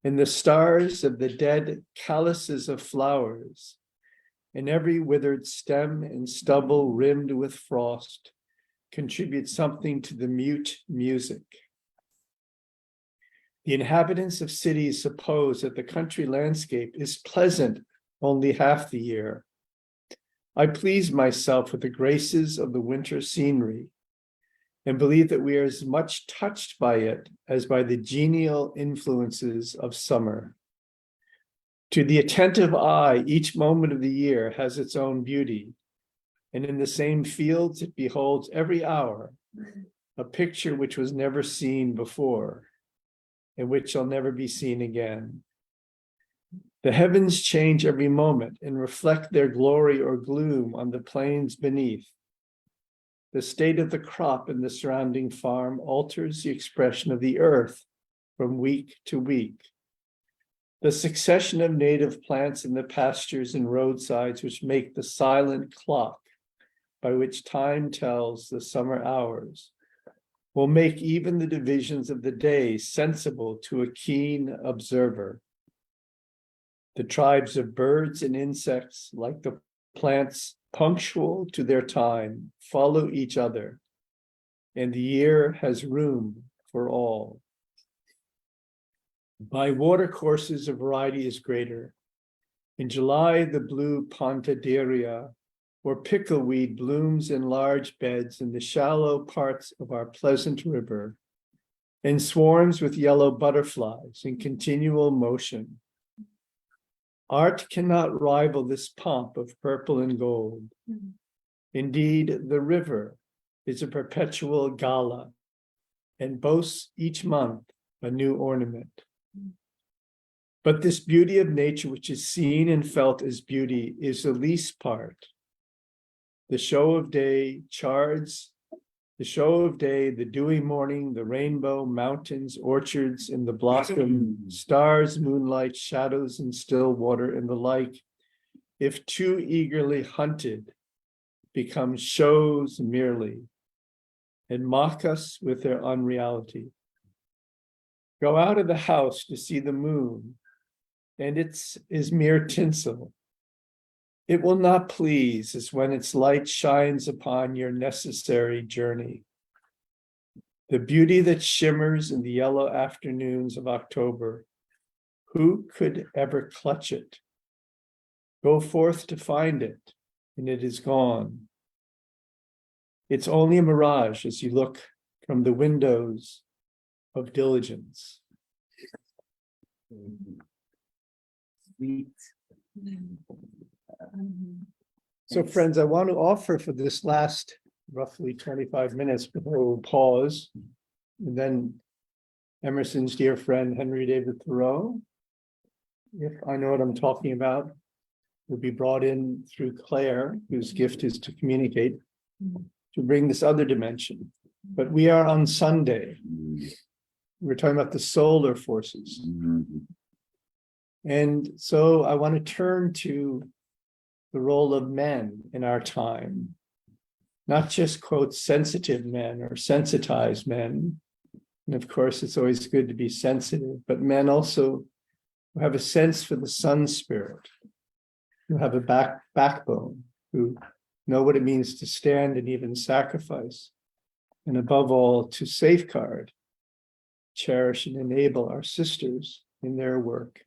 and the stars of the dead calyces of flowers, and every withered stem and stubble rimmed with frost contribute something to the mute music. The inhabitants of cities suppose that the country landscape is pleasant only half the year. I please myself with the graces of the winter scenery and believe that we are as much touched by it as by the genial influences of summer. To the attentive eye, each moment of the year has its own beauty, and in the same fields it beholds every hour a picture which was never seen before. and which shall never be seen again. The heavens change every moment and reflect their glory or gloom on the plains beneath. The state of the crop in the surrounding farm alters the expression of the earth from week to week. The succession of native plants in the pastures and roadsides, which make the silent clock by which time tells the summer hours, will make even the divisions of the day sensible to a keen observer. The tribes of birds and insects, like the plants punctual to their time, follow each other, and the year has room for all. By watercourses, a variety is greater. In July, the blue pontidaria or pickleweed blooms in large beds in the shallow parts of our pleasant river, and swarms with yellow butterflies in continual motion. Art cannot rival this pomp of purple and gold. Indeed, the river is a perpetual gala and boasts each month a new ornament. But this beauty of nature, which is seen and felt as beauty, is the least part. The show of day, the dewy morning, the rainbow, mountains, orchards, and the blossom, stars, moonlight, shadows, and still water, and the like, if too eagerly hunted, become shows merely, and mock us with their unreality. Go out of the house to see the moon, and it is mere tinsel. It will not please as when its light shines upon your necessary journey. The beauty that shimmers in the yellow afternoons of October, who could ever clutch it? Go forth to find it, and it is gone. It's only a mirage as you look from the windows of diligence. Sweet. So friends, I want to offer for this last roughly 25 minutes before we'll pause, and then Emerson's dear friend, Henry David Thoreau, if I know what I'm talking about, will be brought in through Claire, whose gift is to communicate, to bring this other dimension. But we are on Sunday. We're talking about the solar forces. And so I want to turn to the role of men in our time, not just, quote, sensitive men or sensitized men. And of course, it's always good to be sensitive, but men also who have a sense for the sun spirit, who have a backbone, who know what it means to stand and even sacrifice, and above all, to safeguard, cherish, and enable our sisters in their work.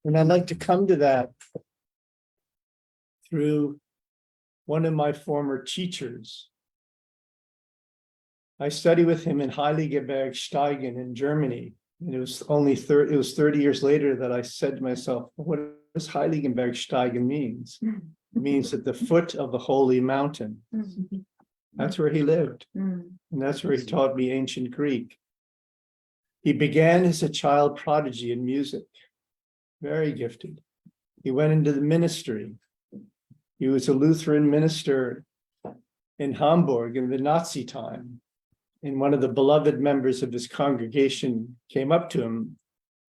And I'd like to come to that through one of my former teachers. I studied with him in AHIABGA-TV in Germany. And it was 30 years later that I said to myself, what does AHIABGA-TV means? It means at the foot of the holy mountain. That's where he lived. And that's where he taught me ancient Greek. He began as a child prodigy in music, very gifted. He went into the ministry. He was a Lutheran minister in Hamburg in the Nazi time. And one of the beloved members of his congregation came up to him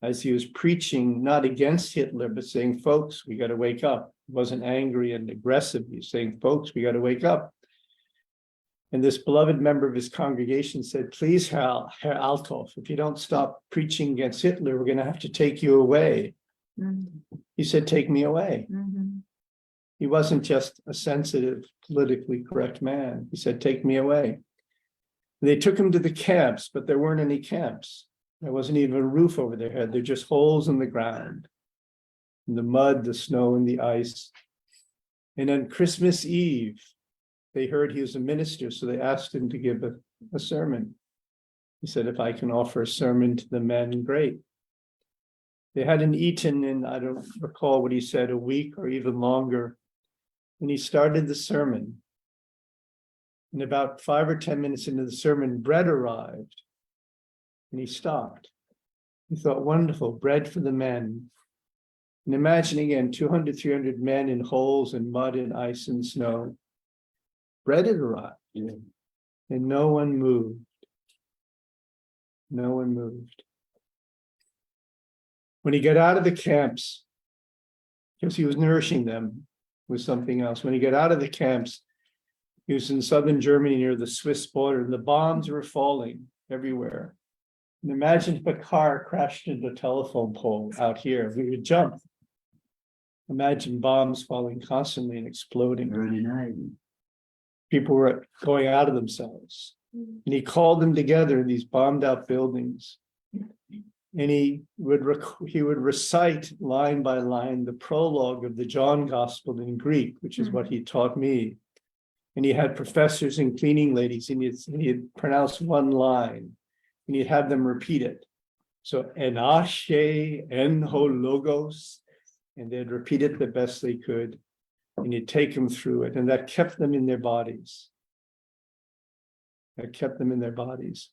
as he was preaching, not against Hitler, but saying, folks, we got to wake up. He wasn't angry and aggressive. He was saying, folks, we got to wake up. And this beloved member of his congregation said, please, Herr Althoff, if you don't stop preaching against Hitler, we're going to have to take you away. He said, take me away. He wasn't just a sensitive, politically correct man. He said, take me away. They took him to the camps, but there weren't any camps. There wasn't even a roof over their head. They're just holes in the ground, in the mud, the snow, and the ice. And on Christmas Eve, they heard he was a minister, so they asked him to give a sermon. He said, if I can offer a sermon to the men, great. They hadn't eaten in, I don't recall what he said, a week or even longer. And he started the sermon. And about 5 or 10 minutes into the sermon, bread arrived. And he stopped. He thought, wonderful, bread for the men. And imagine again, 200, 300 men in holes and mud and ice and snow. Bread had arrived. And no one moved. No one moved. When he got out of the camps, because he was nourishing them with something else. When he got out of the camps, he was in southern Germany near the Swiss border, and the bombs were falling everywhere. And imagine if a car crashed into a telephone pole out here, we would jump. Imagine bombs falling constantly and exploding. Burning eyes. People were going out of themselves. And he called them together in these bombed out buildings. And he would recite line by line the prologue of the John Gospel in Greek, which is what he taught me. And he had professors and cleaning ladies, and he'd pronounce one line, and he'd have them repeat it. So, en ashe, en ho logos, and they'd repeat it the best they could, and he'd take them through it, and that kept them in their bodies. That kept them in their bodies.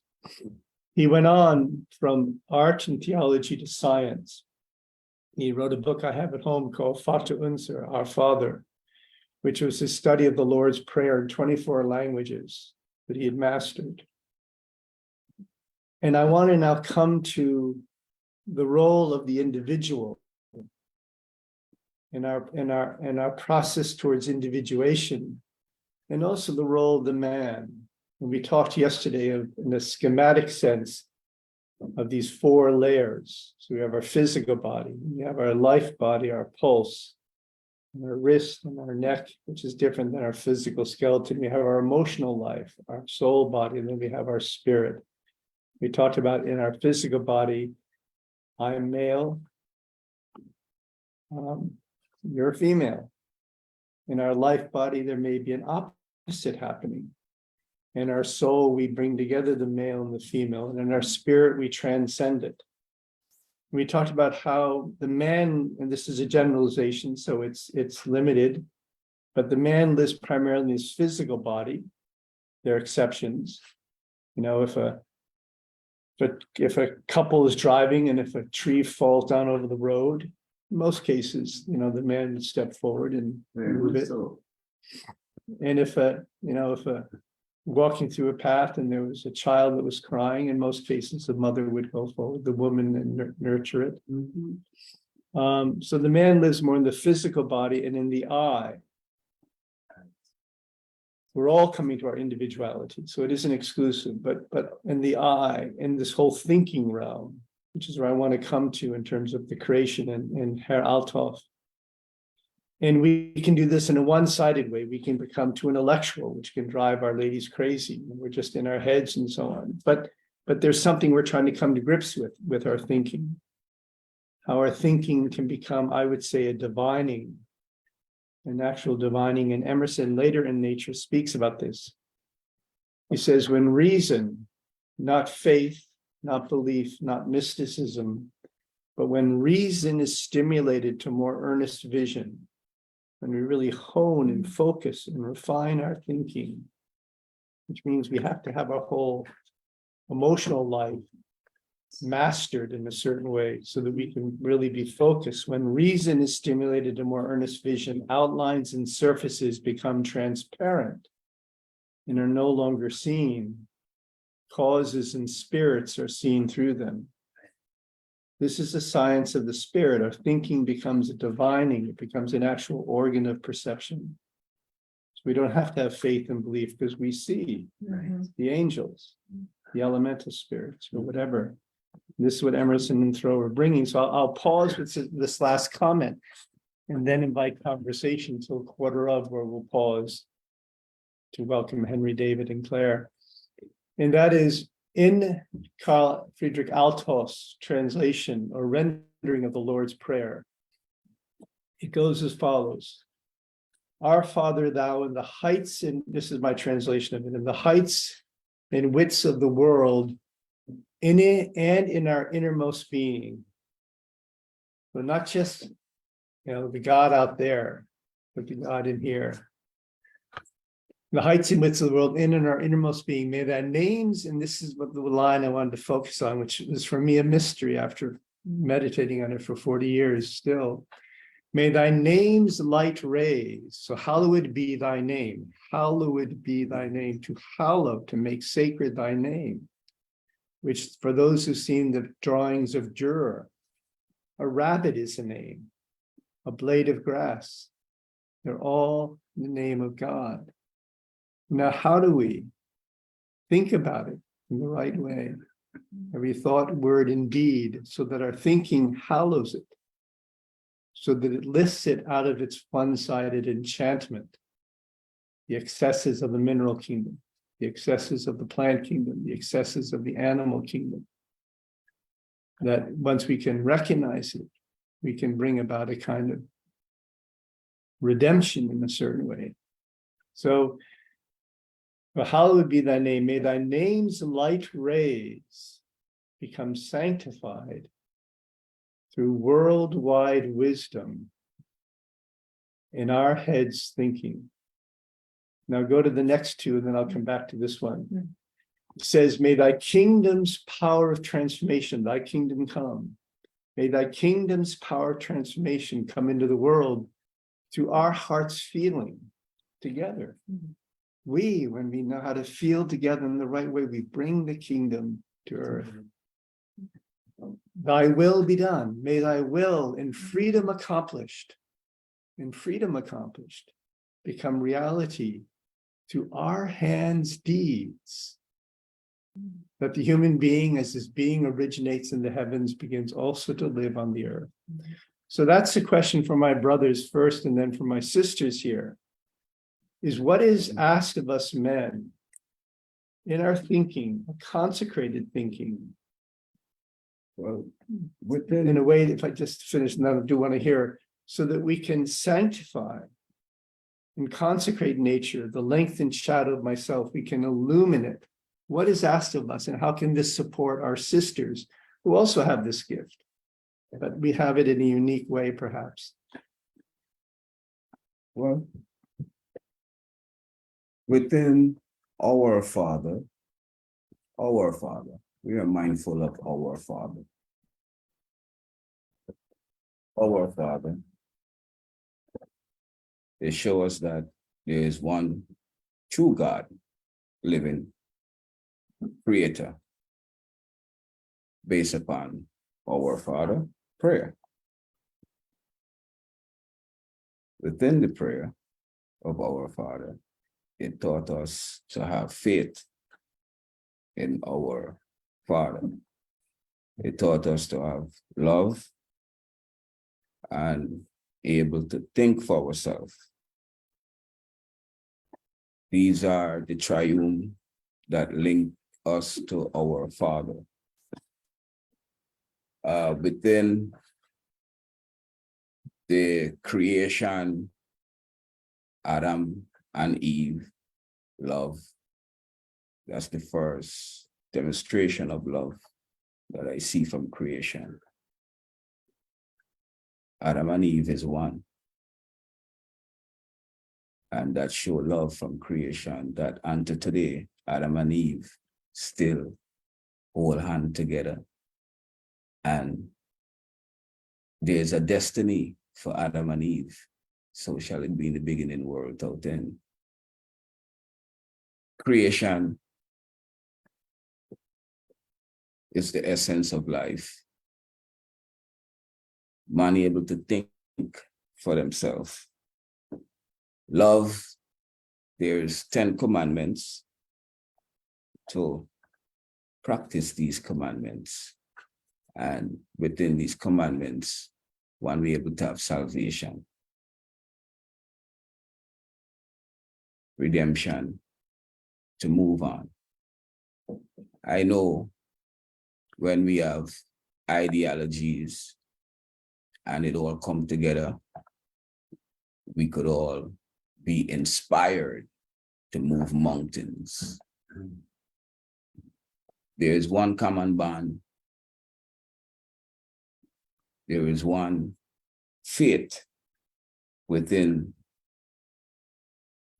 He went on from art and theology to science. He wrote a book I have at home called Vater Unser, Our Father, which was his study of the Lord's Prayer in 24 languages that he had mastered. And I want to now come to the role of the individual in our process towards individuation, and also the role of the man. And we talked yesterday in a schematic sense of these 4 layers. So we have our physical body, we have our life body, our pulse, and our wrist and our neck, which is different than our physical skeleton. We have our emotional life, our soul body, and then we have our spirit. We talked about in our physical body, I'm male, you're female. In our life body, there may be an opposite happening. In our soul, we bring together the male and the female, and in our spirit, we transcend it. We talked about how the man, and this is a generalization, so it's limited, but the man lives primarily in his physical body. There are exceptions. You know, if a couple is driving and if a tree falls down over the road, in most cases, you know, the man would step forward and move it. And if walking through a path and there was a child that was crying, in most cases, the mother would go forward, the woman, and nurture it. So the man lives more in the physical body and in the I. We're all coming to our individuality, so it isn't exclusive, but in the I, in this whole thinking realm, which is where I want to come to in terms of the creation and Herr Althoff. And we can do this in a one-sided way. We can become too intellectual, which can drive our ladies crazy. We're just in our heads and so on. But there's something we're trying to come to grips with our thinking. How our thinking can become, I would say, a divining, a natural divining. And Emerson later in Nature speaks about this. He says, when reason, not faith, not belief, not mysticism, but when reason is stimulated to more earnest vision, when we really hone and focus and refine our thinking, which means we have to have our whole emotional life mastered in a certain way so that we can really be focused. When reason is stimulated to more earnest vision, outlines and surfaces become transparent and are no longer seen. Causes and spirits are seen through them. This is the science of the spirit. Our thinking becomes a divining. It becomes an actual organ of perception. So we don't have to have faith and belief because we see the angels, the elemental spirits, or whatever. This is what Emerson and Thoreau are bringing. So I'll pause with this last comment and then invite conversation till 1:15, where we'll pause to welcome Henry, David, and Claire. And that is, in Carl Friedrich Althoff's translation or rendering of the Lord's Prayer, it goes as follows. Our Father, thou in the heights, and this is my translation of it, in the heights and widths of the world, in it and in our innermost being. So not just, the God out there, but the God in here. The heights and widths of the world, in and our innermost being, may thy names, and this is what the line I wanted to focus on, which is for me a mystery after meditating on it for 40 years still. May thy name's light raise, so hallowed be thy name, hallowed be thy name, to hallow, to make sacred thy name, which for those who've seen the drawings of Dürer, a rabbit is a name, a blade of grass, they're all in the name of God. Now, how do we think about it in the right way? Every thought, word, and deed, so that our thinking hallows it, so that it lifts it out of its one-sided enchantment, the excesses of the mineral kingdom, the excesses of the plant kingdom, the excesses of the animal kingdom. That once we can recognize it, we can bring about a kind of redemption in a certain way. So, hallowed be thy name, may thy name's light rays become sanctified through worldwide wisdom in our heads thinking. Now go to the next two, and then I'll come back to this one. It says, may thy kingdom's power of transformation, thy kingdom come. May thy kingdom's power of transformation come into the world through our hearts feeling together. When we know how to feel together in the right way, we bring the kingdom to earth. Thy will be done. May thy will in freedom accomplished, become reality through our hands' deeds. That the human being, as his being originates in the heavens, begins also to live on the earth. So that's the question for my brothers first, and then for my sisters here. Is what is asked of us men in our thinking, a consecrated thinking. Well, In a way, if I just finish, and I do want to hear, so that we can sanctify and consecrate nature, the length and shadow of myself, we can illuminate what is asked of us, and how can this support our sisters who also have this gift, but we have it in a unique way, perhaps. well, within our Father, we are mindful of our Father. Our Father, they show us that there is one true God, living creator, based upon our Father prayer. Within the prayer of our Father, it taught us to have faith in our Father. It taught us to have love and able to think for ourselves. These are the triune that link us to our Father. Within the creation, Adam and Eve, love. That's the first demonstration of love that I see from creation. Adam and Eve is one. And that show love from creation, that unto today, Adam and Eve still hold hand together. And there's a destiny for Adam and Eve. So shall it be in the beginning, world without end. Creation is the essence of life. Man able to think for themselves. Love, there's 10 commandments to practice these commandments. And within these commandments, one way able to have salvation, redemption, to move on. I know when we have ideologies and it all come together, we could all be inspired to move mountains. There is one common bond. There is one faith within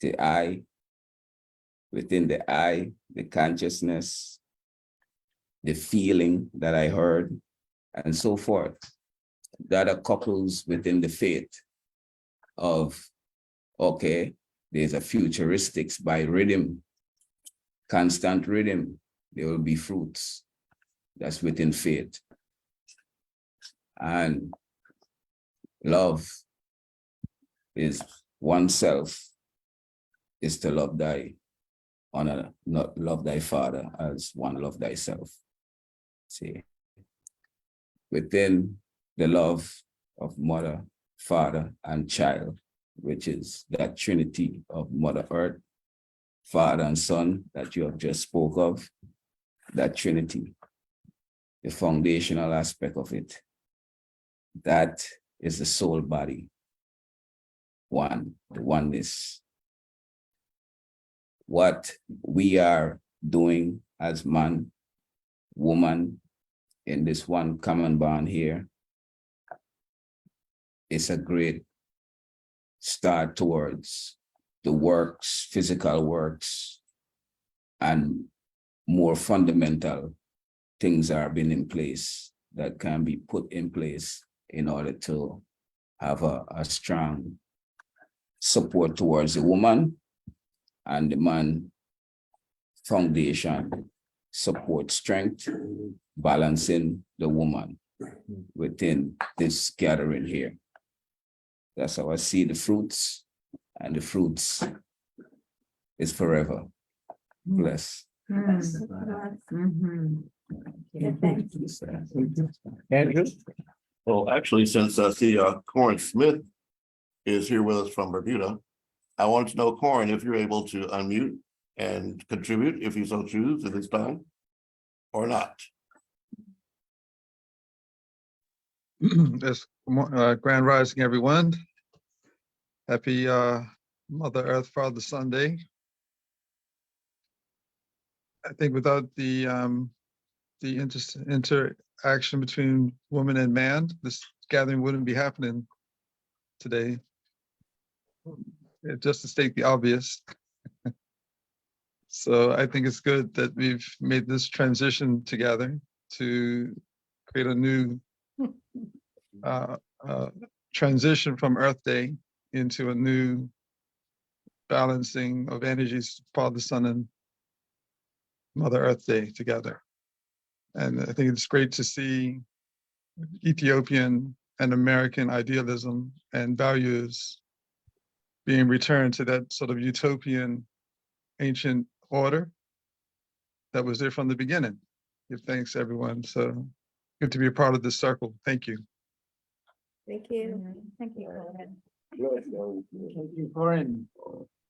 the I within the I, the consciousness, the feeling that I heard, and so forth. That are couples within the faith of, okay, there's a futuristics by rhythm, constant rhythm, there will be fruits. That's within faith. And love is oneself, is to love thy honor, not love thy father as one love thyself. See, within the love of mother, father, and child, which is that trinity of Mother Earth, Father and Son that you have just spoke of, that trinity, the foundational aspect of it, that is the soul body, one, the oneness. What we are doing as man, woman, in this one common bond here, is a great start towards the works, physical works, and more fundamental things are being in place that can be put in place in order to have a strong support towards the woman, and the man foundation support strength, balancing the woman within this gathering here. That's how I see the fruits, and the fruits is forever. Bless. Andrew? Well, actually, since I see Corin Smith is here with us from Bermuda, I wanted to know, Corin, if you're able to unmute and contribute, if you so choose at this time, or not. Yes, Grand Rising, everyone. Happy Mother Earth Father Sunday. I think without the interaction between woman and man, this gathering wouldn't be happening today. Just to state the obvious. So I think it's good that we've made this transition together to create a new transition from Earth Day into a new balancing of energies, Father, Son, and Mother Earth Day together. And I think it's great to see Ethiopian and American idealism and values being returned to that sort of utopian ancient order that was there from the beginning. Give thanks, everyone. So good to be a part of this circle. Thank you. Thank you. Thank you. Thank you, Corin.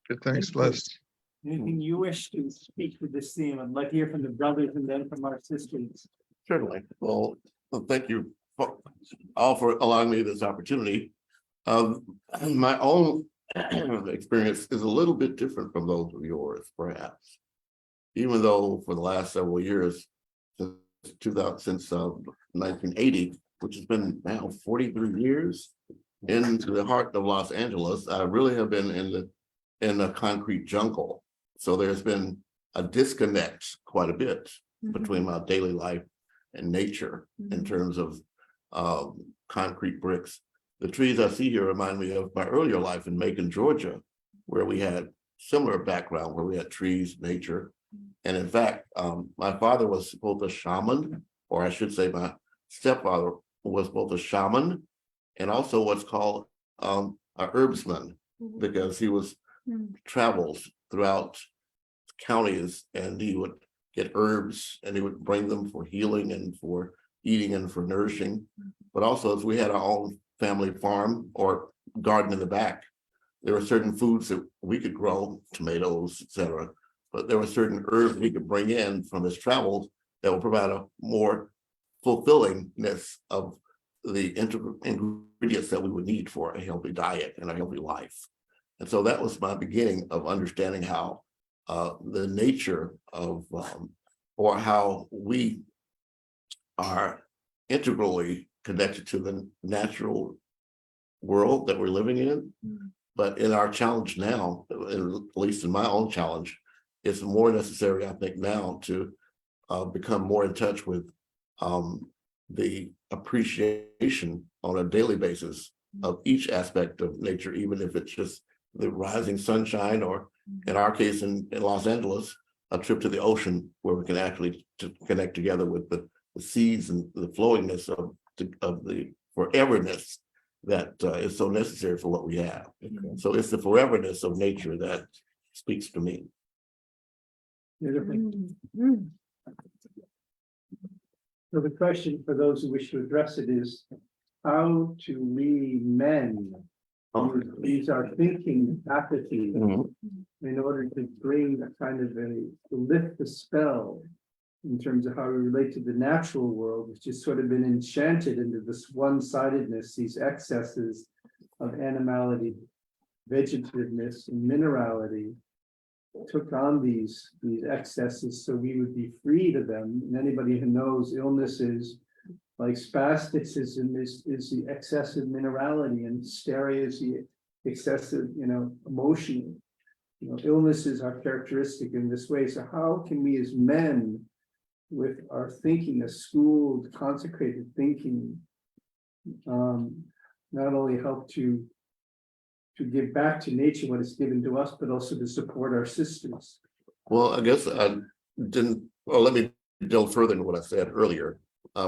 Good thanks, blessed. Anything you wish to speak to this theme? I'd like to hear from the brothers and then from our sisters. Certainly. Well, thank you all for allowing me this opportunity. My own experience is a little bit different from those of yours, perhaps. Even though for the last several years, since 1980, which has been now 43 years into the heart of Los Angeles, I really have been in the concrete jungle. So there's been a disconnect quite a bit between my daily life and nature in terms of concrete bricks. The trees I see here remind me of my earlier life in Macon, Georgia, where we had similar background, where we had trees, nature. And in fact, my father was both a shaman, or I should say my stepfather was both a shaman and also what's called a herbsman, because he was travels throughout counties and he would get herbs and he would bring them for healing and for eating and for nourishing. But also, as we had our own family farm or garden in the back, there were certain foods that we could grow, tomatoes, etc. But there were certain herbs he could bring in from his travels that would provide a more fulfillingness of the ingredients that we would need for a healthy diet and a healthy life. And so that was my beginning of understanding how the nature of, or how we are integrally connected to the natural world that we're living in. But in our challenge now, at least in my own challenge, it's more necessary, I think, now to become more in touch with the appreciation on a daily basis of each aspect of nature, even if it's just the rising sunshine, or in our case in Los Angeles, a trip to the ocean where we can actually connect together with the seas and the flowingness of the foreverness that is so necessary for what we have. So it's the foreverness of nature that speaks to me. Beautiful. So the question for those who wish to address it is, how do we men use our thinking faculty in order to bring a kind of to lift the spell in terms of how we relate to the natural world, which has sort of been enchanted into this one-sidedness, these excesses of animality, vegetativeness, and minerality, took on these excesses so we would be freed of them. And anybody who knows illnesses like spasticism is the excessive minerality, and hysteria is the excessive, emotion. Illnesses are characteristic in this way. So how can we as men, with our thinking, a schooled, consecrated thinking, not only help to give back to nature what is given to us, but also to support our sisters? Well, I guess let me delve further into what I said earlier.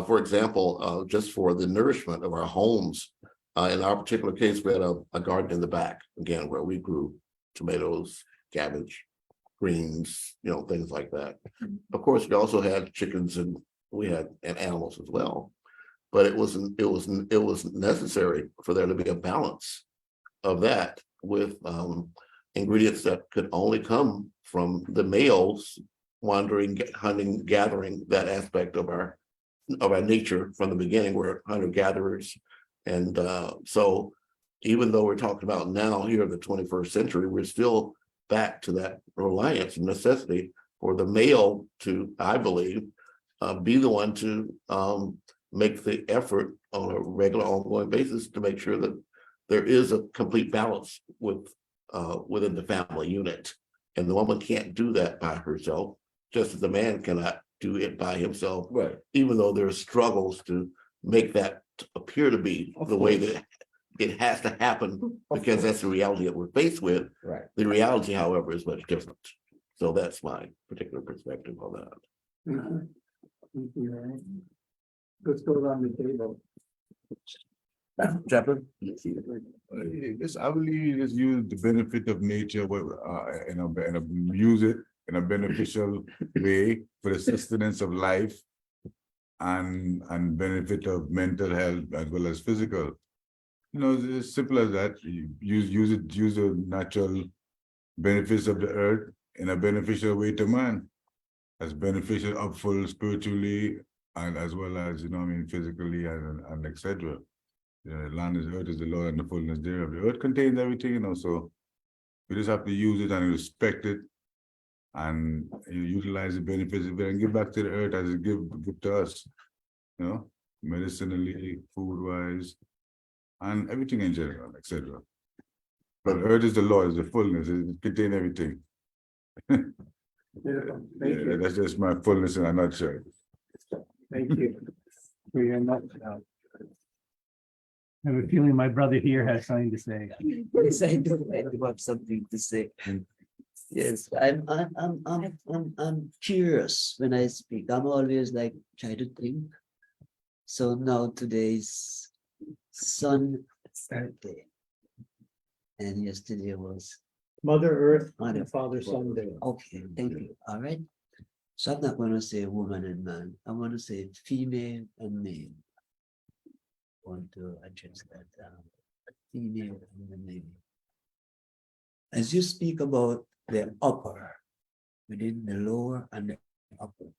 For example, just for the nourishment of our homes, in our particular case, we had a garden in the back, again, where we grew tomatoes, cabbage, greens, things like that. Of course, we also had chickens and we had animals as well. But it was necessary for there to be a balance of that with ingredients that could only come from the males wandering, hunting, gathering, that aspect of our nature from the beginning. We're hunter-gatherers. And so even though we're talking about now here in the 21st century, we're still back to that reliance and necessity for the male to, I believe, be the one to make the effort on a regular ongoing basis to make sure that there is a complete balance within the family unit. And the woman can't do that by herself, just as the man cannot do it by himself. Right. Even though there are struggles to make that appear to be the way that it has to happen, because that's the reality that we're faced with. Right. The reality, however, is much different. So that's my particular perspective on that. Thank you. Let's go around the table. Chaplain? I believe you just use the benefit of nature, use it in a beneficial way for the sustenance of life and benefit of mental health as well as physical. It's as simple as that. You use the natural benefits of the earth in a beneficial way to man, as beneficial, upful spiritually, and as well as physically and etc. The land is earth is the Lord and the fullness thereof. The earth contains everything, so we just have to use it and respect it and utilize the benefits of it and give back to the earth as it give to us, medicinally, food-wise, and everything in general, etc. But earth is the Lord, is the fullness, it contains everything. Beautiful. Thank you. That's just my fullness in a nutshell. Thank you for your nutshell. I have a feeling my brother here has something to say. Yes, I do have something to say. Yes, I'm curious when I speak. I'm always try to think. So now today's Sun Day, and yesterday was Mother Earth Mother- and Father Sun Day. okay. Thank you. All right. So I'm not going to say woman and man. I want to say female and male. I want to address that female and the male. As you speak about the upper, within the lower and the upper.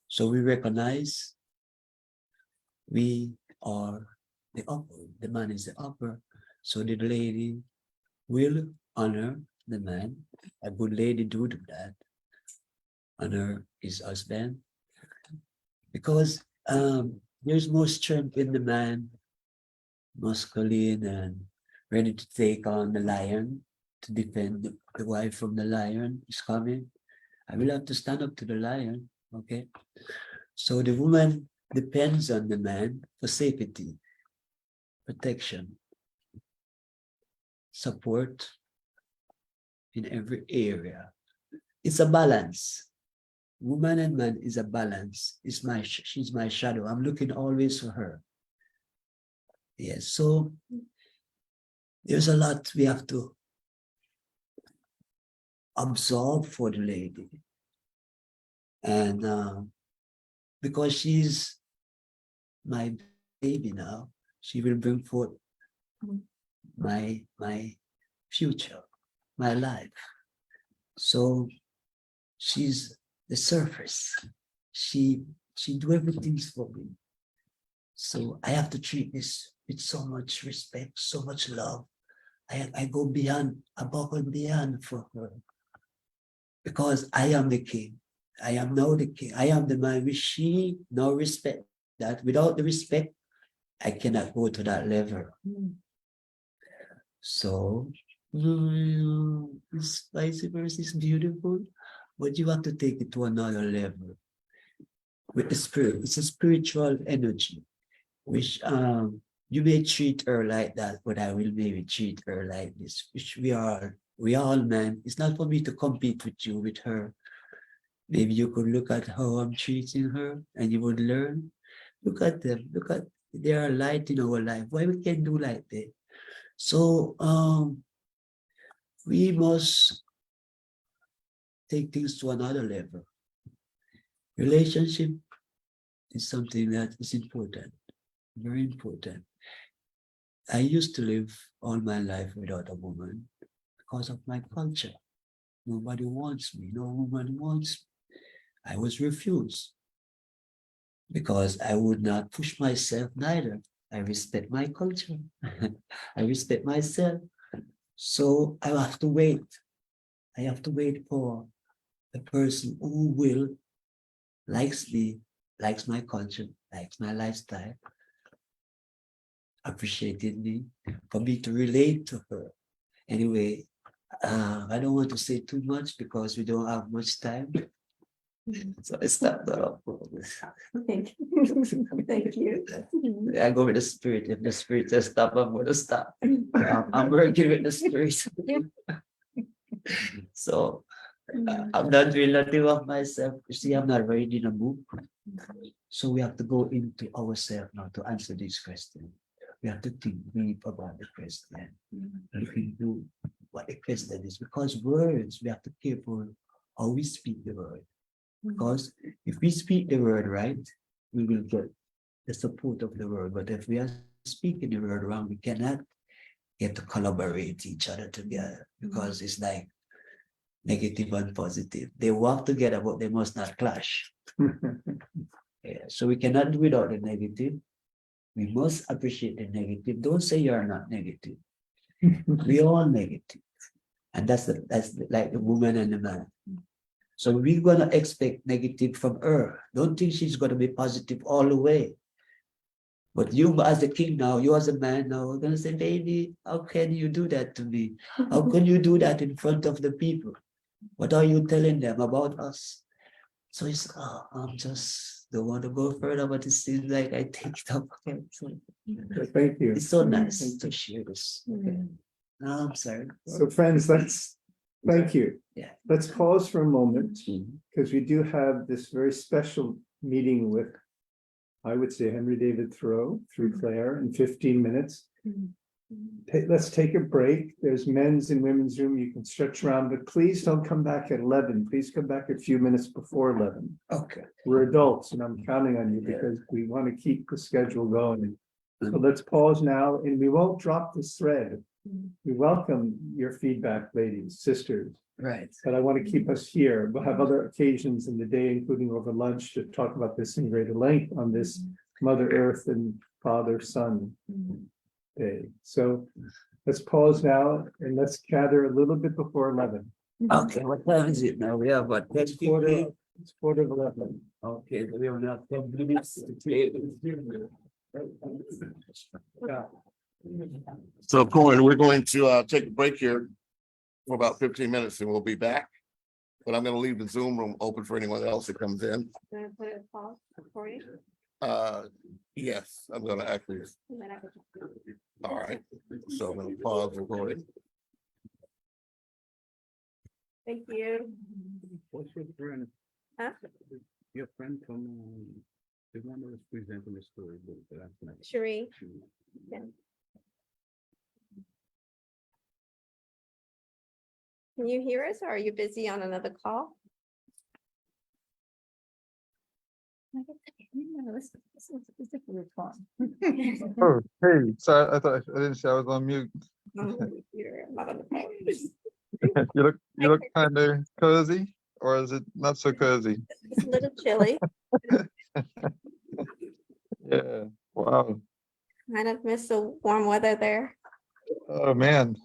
So we recognize we are the upper, the man is the upper. So the lady will honor the man. A good lady do that. Honor his husband. Because there's more strength in the man, masculine and ready to take on the lion, to defend the wife from the lion is coming. I will have to stand up to the lion, okay? So the woman depends on the man for safety, protection, support in every area. It's a balance. Woman and man is a balance. She's my shadow. I'm looking always for her. Yes, so there's a lot we have to absorb for the lady. And because she's my baby now, she will bring forth my future, my life. So she's the surface. She do everything for me. So I have to treat this with so much respect, so much love. I go beyond, above and beyond for her. Because I am the king. I am now the king. I am the man which she now respect that. Without the respect, I cannot go to that level. So this vice versa is beautiful, but you have to take it to another level with the spirit. It's a spiritual energy, which you may treat her like that, but I will maybe treat her like this, which we are all men. It's not for me to compete with you, with her. Maybe you could look at how I'm treating her and you would learn. Look at them, they are light in our life. Why we can't do like that? So we must take things to another level. Relationship is something that is important, very important. I used to live all my life without a woman because of my culture. Nobody wants me, no woman wants me. I was refused because I would not push myself neither. I respect my culture. I respect myself. So I have to wait. I have to wait for a person who will likes me, likes my culture, likes my lifestyle, appreciated me, for me to relate to her. Anyway, I don't want to say too much because we don't have much time. So I stop now. Thank you. Thank you. I go with the spirit. If the spirit says stop, I'm going to stop. I'm working with the spirit. So I'm not doing nothing of myself. You see, I'm not reading a book. So we have to go into ourselves now to answer this question. We have to think deep about the question. Look into what the question is. Because words, we have to be careful how we speak the word. Because if we speak the word right, we will get the support of the word. But if we are speaking the word wrong, we cannot get to collaborate each other together. Because it's like negative and positive. They work together, but they must not clash. Yeah, so we cannot do without the negative. We must appreciate the negative. Don't say you're not negative. We are all negative. And that's like the woman and the man. So we're gonna expect negative from her. Don't think she's gonna be positive all the way. But you as the king now, you as a man now, are gonna say, baby, how can you do that to me? How can you do that in front of the people? What are you telling them about us? So it's, I'm just don't want to go further, but it seems like I take it up. Thank you. It's so nice to share this. Okay. No, I'm sorry. So friends, thank you. Yeah. Let's pause for a moment because we do have this very special meeting with, I would say, Henry David Thoreau through Claire in 15 minutes. Let's take a break. There's men's and women's room. You can stretch around, but please don't come back at 11. Please come back a few minutes before 11. Okay. We're adults and I'm counting on you because we want to keep the schedule going. So let's pause now and we won't drop this thread. We welcome your feedback, ladies, sisters. Right. But I want to keep us here. We'll have other occasions in the day, including over lunch, to talk about this in greater length on this Mother Earth and Father Son Day. So let's pause now and let's gather a little bit before 11. Okay, what time is it now? We have what? It's quarter of 11. Okay, we have now 10 minutes to play. Yeah. So Corin, we're going to take a break here for about 15 minutes and we'll be back. But I'm gonna leave the Zoom room open for anyone else that comes in. Gonna put a pause for you, Yes, I'm gonna actually, and then I can- all right. So I'm gonna pause recording. Thank you. What's your friend? Huh? Your friend from, the one that was presenting the story book last night. Cherie. Yeah. Can you hear us, or are you busy on another call? Oh, hey, sorry, I thought, I didn't say I was on mute. You're not on the phone. You look kind of cozy, or is it not so cozy? It's a little chilly. Yeah, wow. Kind of miss the warm weather there. Oh, man.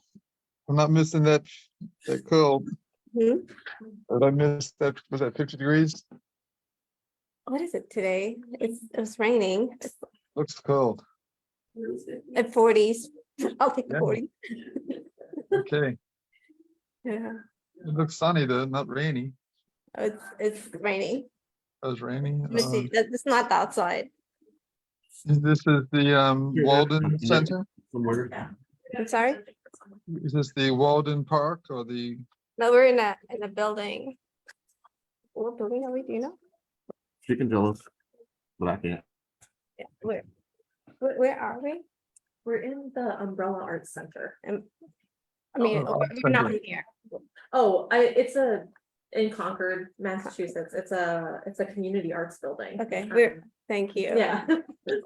I'm not missing that cold. Hmm? Did I miss that, was that 50 degrees? What is it today? It's raining. It's Looks cold. at 40s. I'll take the Yeah. 40. Okay, Yeah, it looks sunny though, not rainy. it's raining. It was raining. Let me see. It's not outside. This is the Walden Center? I'm sorry. Is this the Walden Park or the, No, we're in a building. What building are we? Do you know? She can tell us, but I can't. Yeah. Where are we? We're in the Umbrella Arts Center. I mean, Oh, we're not here. Oh, it's in Concord, Massachusetts. It's a community arts building. Okay, thank you. Yeah.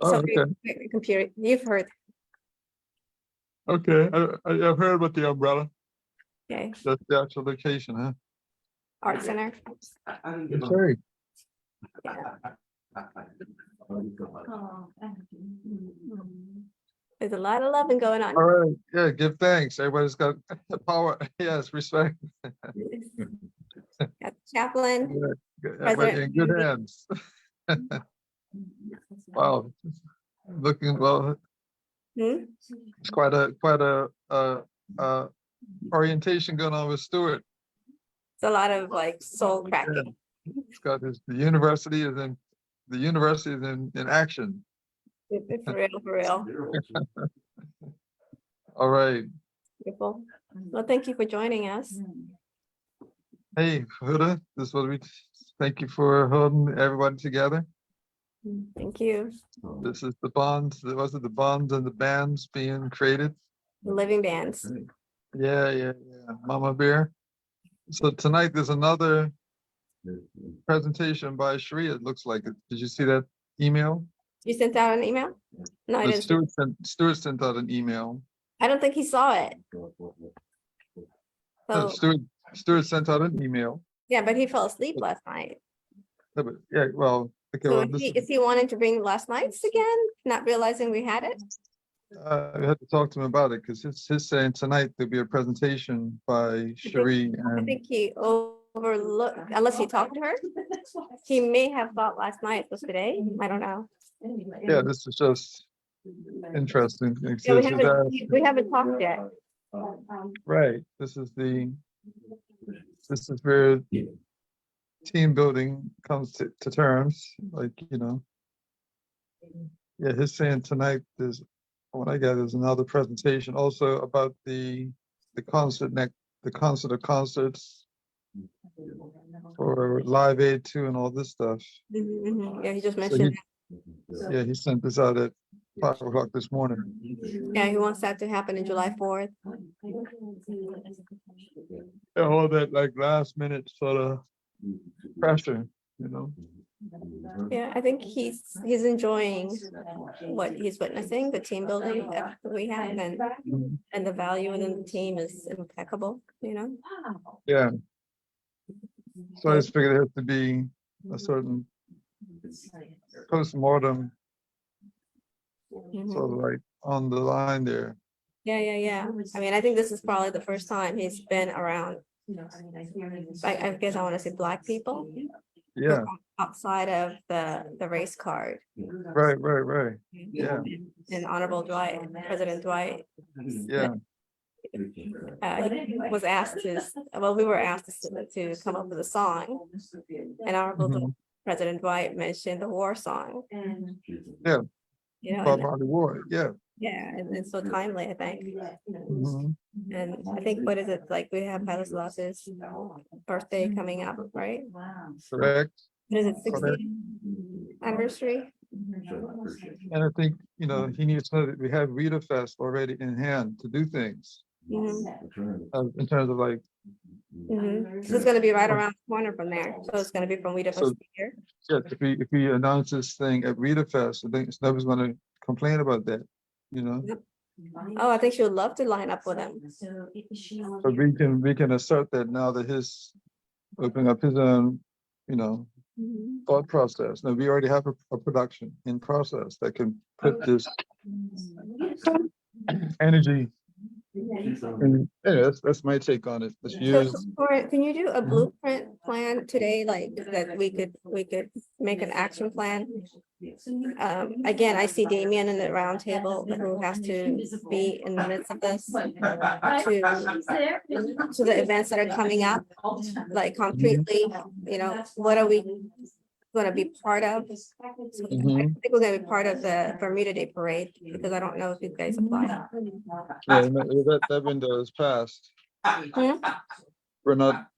Oh, So okay. computer, you've heard. Okay, I've heard about the umbrella. Okay, That's the actual location, huh? Art Center. Sorry. There's a lot of loving going on. All right, yeah, give thanks. Everybody's got power. Yes, respect. Got the chaplain. Everybody in good hands. Wow, looking well. Hmm? It's quite a orientation going on with Stewart. It's a lot of like soul cracking. It's got the university is in action. For real, for real. All right. Beautiful. Well, thank you for joining us. Hey, Huda, this is what we thank you for holding everybody together. Thank you. This is the bonds, was it the bonds and the bands being created? The living bands. Yeah. Mama Bear. So tonight there's another presentation by Sharia, it looks like it. Did you see that email? You sent out an email? No, I didn't. Stuart sent out an email. I don't think he saw it. No, So, Stuart sent out an email. yeah, but he fell asleep last night. No, but yeah, well, okay, So well, this is he wanting to bring last night's again, not realizing we had it? I had to talk to him about it because he's saying tonight there'll be a presentation by Cherie I and think he overlooked, unless he talked to her. He may have thought last night was today. I don't know. yeah, this is just interesting. It's Yeah, just- we haven't talked yet. Right, this is where team building comes to terms, like, you know. Yeah, he's saying tonight there's, what I got is another presentation also about the concert the concert of concerts for Live Aid 2 and all this stuff. Yeah, he just So mentioned, yeah, he sent this out at 5 o'clock this morning. yeah, he wants that to happen in July 4th. Yeah, all that like last minute sort of pressure, you know. Yeah, I think he's enjoying what he's witnessing, the team building that we have, and the value within the team is impeccable, you know? Yeah. So I just figured it has to be a certain post-mortem Mhm. sort of like on the line there. Yeah. I mean, I think this is probably the first time he's been around, I guess I want to say Black people. Yeah, Outside of the race card. right. Yeah, And Honorable President Dwight. yeah. was asked to, well, we were asked to come up with a song. And Honorable President Dwight mentioned the war song. Yeah. You know, Bob and- Marley Ward, yeah. yeah, and it's so timely, I think. Mhm. And I think, what is it, like, we have Haile Selassie's birthday coming up, right? Correct. What is it, Correct. 60th anniversary? And I think, you know, he needs to know that we have Rita Fest already in hand to do things. Mhm. In terms of like, Mhm. So it's gonna be right around the corner from there, so it's gonna be from Wheaton So- here. yeah, if we announce this thing at Rita Fest, I think nobody's gonna complain about that, you know? Oh, I think she would love to line up with him. But we can assert that now that his opening up his own, you know, thought process. Now, we already have a production in process that can put this energy. And yeah, that's my take on it. Let's So, use, Cory, can you do a blueprint plan today, like, that we could make an action plan? Again, I see Damien in the round table who has to be in the midst of this. To the events that are coming up, like concretely, you know, what are we gonna be part of? I Mhm. think we're gonna be part of the Bermuda Day Parade, because I don't know if you guys apply. yeah, that window is passed. Hmm? We're not,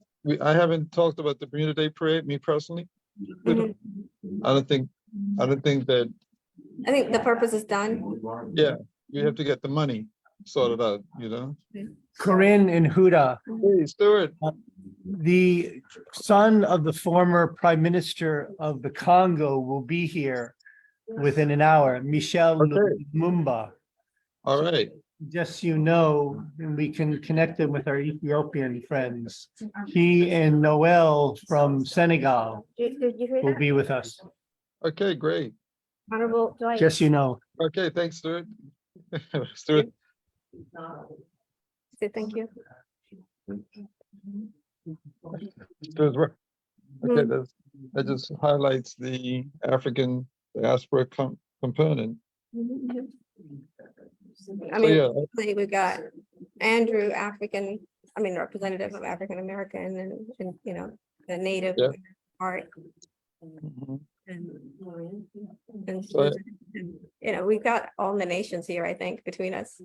I haven't talked about the Bermuda Day Parade, me personally. Mhm. I don't think that, I think the purpose is done. yeah, you have to get the money sorted out, you know? Corinne and Huda, Hey, Stuart, the son of the former Prime Minister of the Congo will be here within an hour, Michel Okay. Lumumba. all right, Just so you know, and we can connect them with our Ethiopian friends. He and Noel from Senegal Did you hear will that? be with us. okay, great. Honorable Dwight. Just so you know. Okay, thanks, Stuart. Stuart, Say thank you. Stuart's work. Okay, that just highlights the African diaspora component. I So, mean, yeah, basically, we've got Andrew, representative of African American and, you know, the native Yeah. part. mhm. And, So- you know, we've got all the nations here, I think, between us.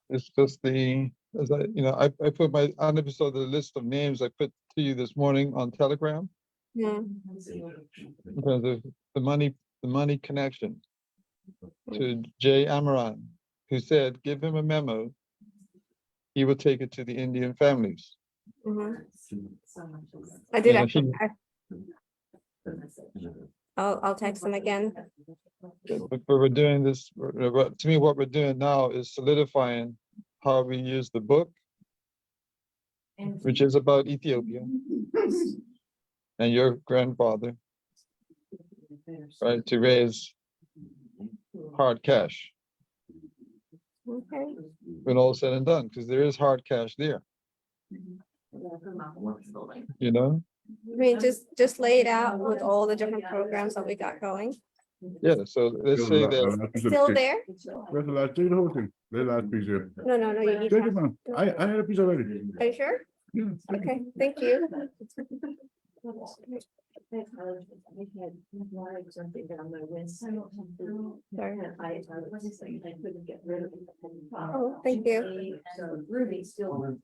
It's just as I, you know, I put I don't know if you saw the list of names I put to you this morning on Telegram, Yeah. in terms of the money connection to Jay Amaran, who said, give him a memo. He will take it to the Indian families. Mhm. I did, You know, actually. I'll text him again. But we're doing this, to me, what we're doing now is solidifying how we use the book, which is about Ethiopia and your grandfather, right, to raise hard cash Okay. when all said and done, because there is hard cash there, you know? I mean, just lay it out with all the different programs that we got going. Yeah, so let's say that, Still there? Where's the last, take the whole thing, the last piece here. No, you need. Take it, man. I had a piece already. Are you sure? Yeah. Okay, thank you. Oh, thank you. Ruby still.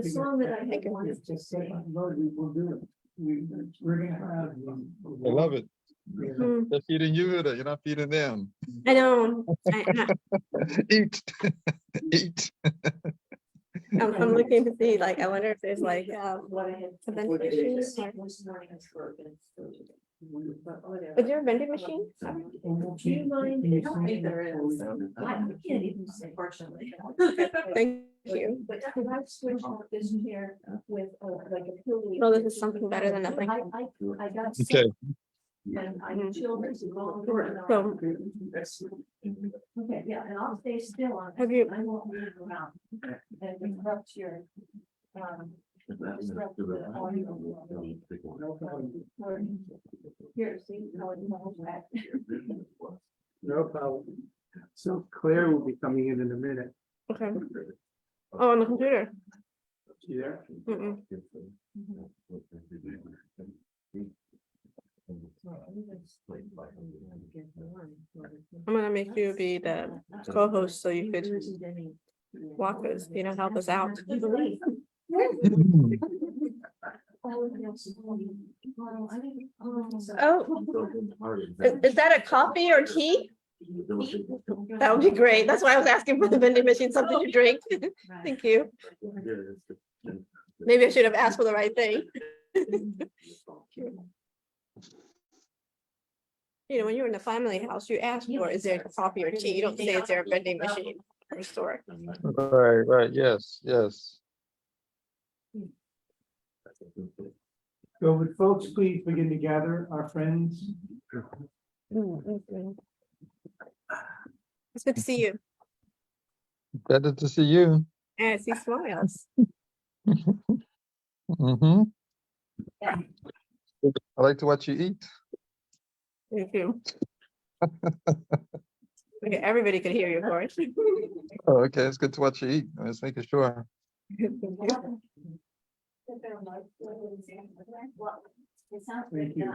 The song that I think wanted to say. I love it. Hmm, They're feeding you, you're not feeding them. I know. Eat, eat. I'm looking to see, like, I wonder if there's like, a vending machine or- Is there a vending machine? Do you mind? I don't think there is. I can't even say fortunately. Thank you. But I've switched out this chair with like a pillow. Well, this is something better than nothing. I got. Okay, And I children to go. So- Okay, yeah, and I'll stay still on. Have you- I won't move around. And interrupt your. Disrupt the audio. Here, see. how it moves back. No problem. So Claire will be coming in a minute. Okay. Oh, on the computer. She there? Mm-mm. I'm gonna make you be the co-host so you could walk us, help us out. Oh, is that a coffee or tea? That would be great. That's why I was asking for the vending machine, something to drink. Thank you. Maybe I should have asked for the right thing. When you're in a family house, you ask for, is there coffee or tea? You don't say, is there a vending machine or store? Right, yes. So would folks please begin to gather, our friends? It's good to see you. Better to see you. And I see smiles. Mm-hmm. I like to watch you eat. Thank you. Okay, everybody could hear you, of course. Oh, okay, it's good to watch you eat. I was making sure. Thank you.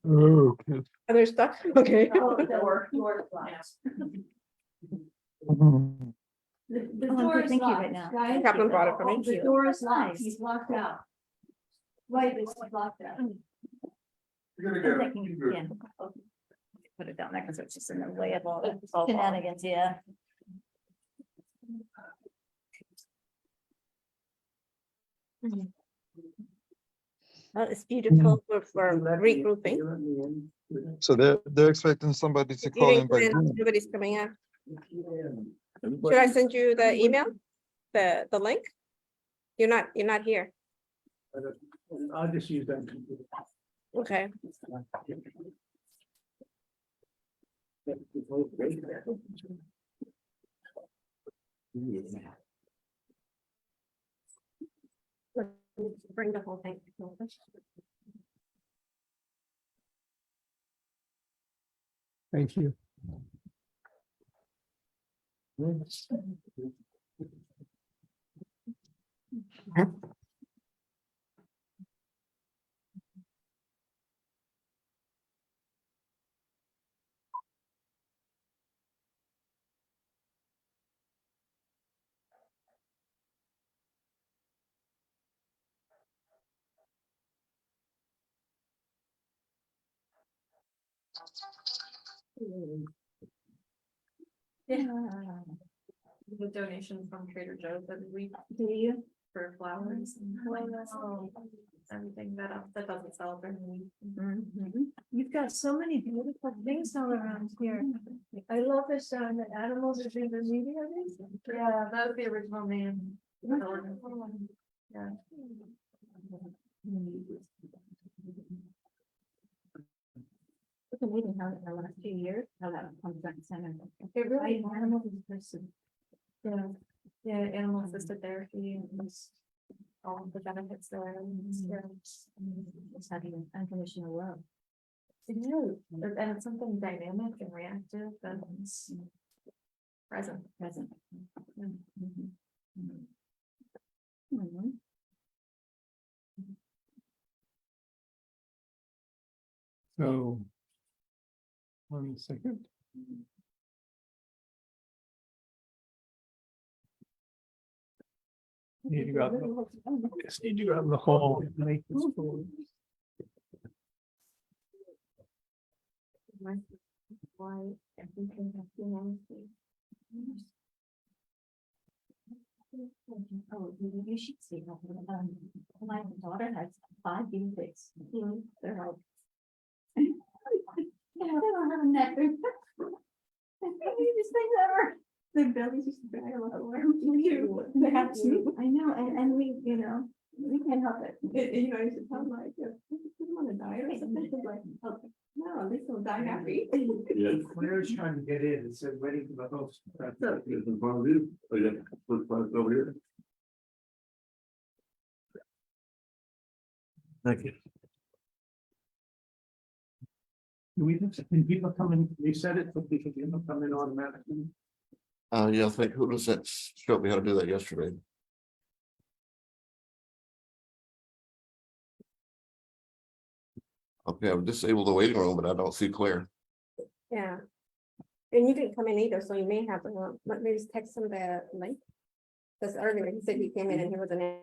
Okay. Are they stuck? Okay. Mhm. The Oh, I'm door good, is thank you locked, right now. guys. Kaplan brought it for me. The door is locked, he's locked out. Right, it's locked out. Yeah. Put it down there because it's just in the way of all the shenanigans, yeah. Oh, it's beautiful for regrouping. So they're expecting somebody to You call in didn't by plan, Zoom. nobody's coming in. Should I send you the email? The link? You're not here. I'll just use that. Okay. Bring the whole thing. Thank you. The donation from Trader Joe's every week Do you? for flowers and everything that doesn't sell very week. You've got so many beautiful things all around here. I love this, the animals are being the media. Yeah, that was the original name. Yeah. It's amazing how in the last few years, how that comes back center. It really, animals is a person. Yeah, animal assisted therapy and all of the benefits there. It's having unconditional love. It is, and it's something dynamic and reactive and it's present. So. 1 second. Need to grab just need to grab the whole. Make this full. Why everything has been Oh, you should see how, my daughter has 5 guinea pigs. They're like. Yeah, they don't have a neck. They're the cutest things ever. Their bellies just dry like a worm. They have to. I know, and we, we can't help it. I used to tell them like, you want to die or something. Like, oh, no, they still die happy. Claire's trying to get in, it said waiting for the host. It's in front of you. Oh, yeah. Put it over here. Thank you. Can people come in, they said it, but people can come in automatically. Yeah, I think who was that showed me how to do that yesterday? Okay, I've disabled the waiting room, but I don't see Claire. Yeah. And you didn't come in either, so you may have to, maybe just text him the link. Because earlier he said he came in and he wasn't in.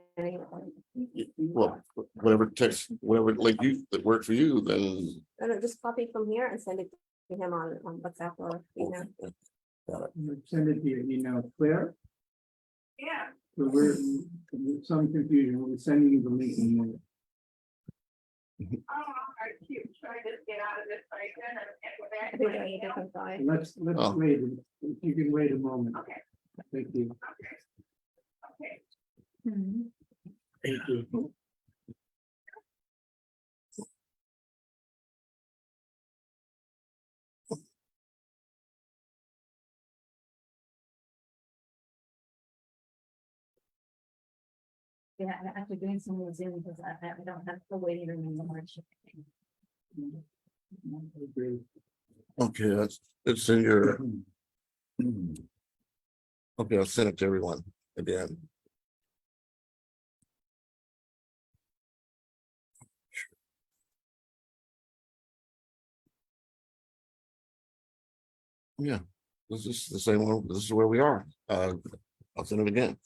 Well, whatever text, whatever link you that works for you, then. No, just copy from here and send it to him on WhatsApp or email. Send it via email, Claire. Yeah. So we're some confusion, we're sending you the link in there. I think they're on a different side. Let's Oh. wait, if you can wait a moment. Okay. Thank you. Thank you. Yeah, after doing some of those in, because I don't have the waiting room in the March. Okay, it's in your. Okay, I'll send it to everyone again. Yeah, this is the same one. This is where we are. I'll send it again.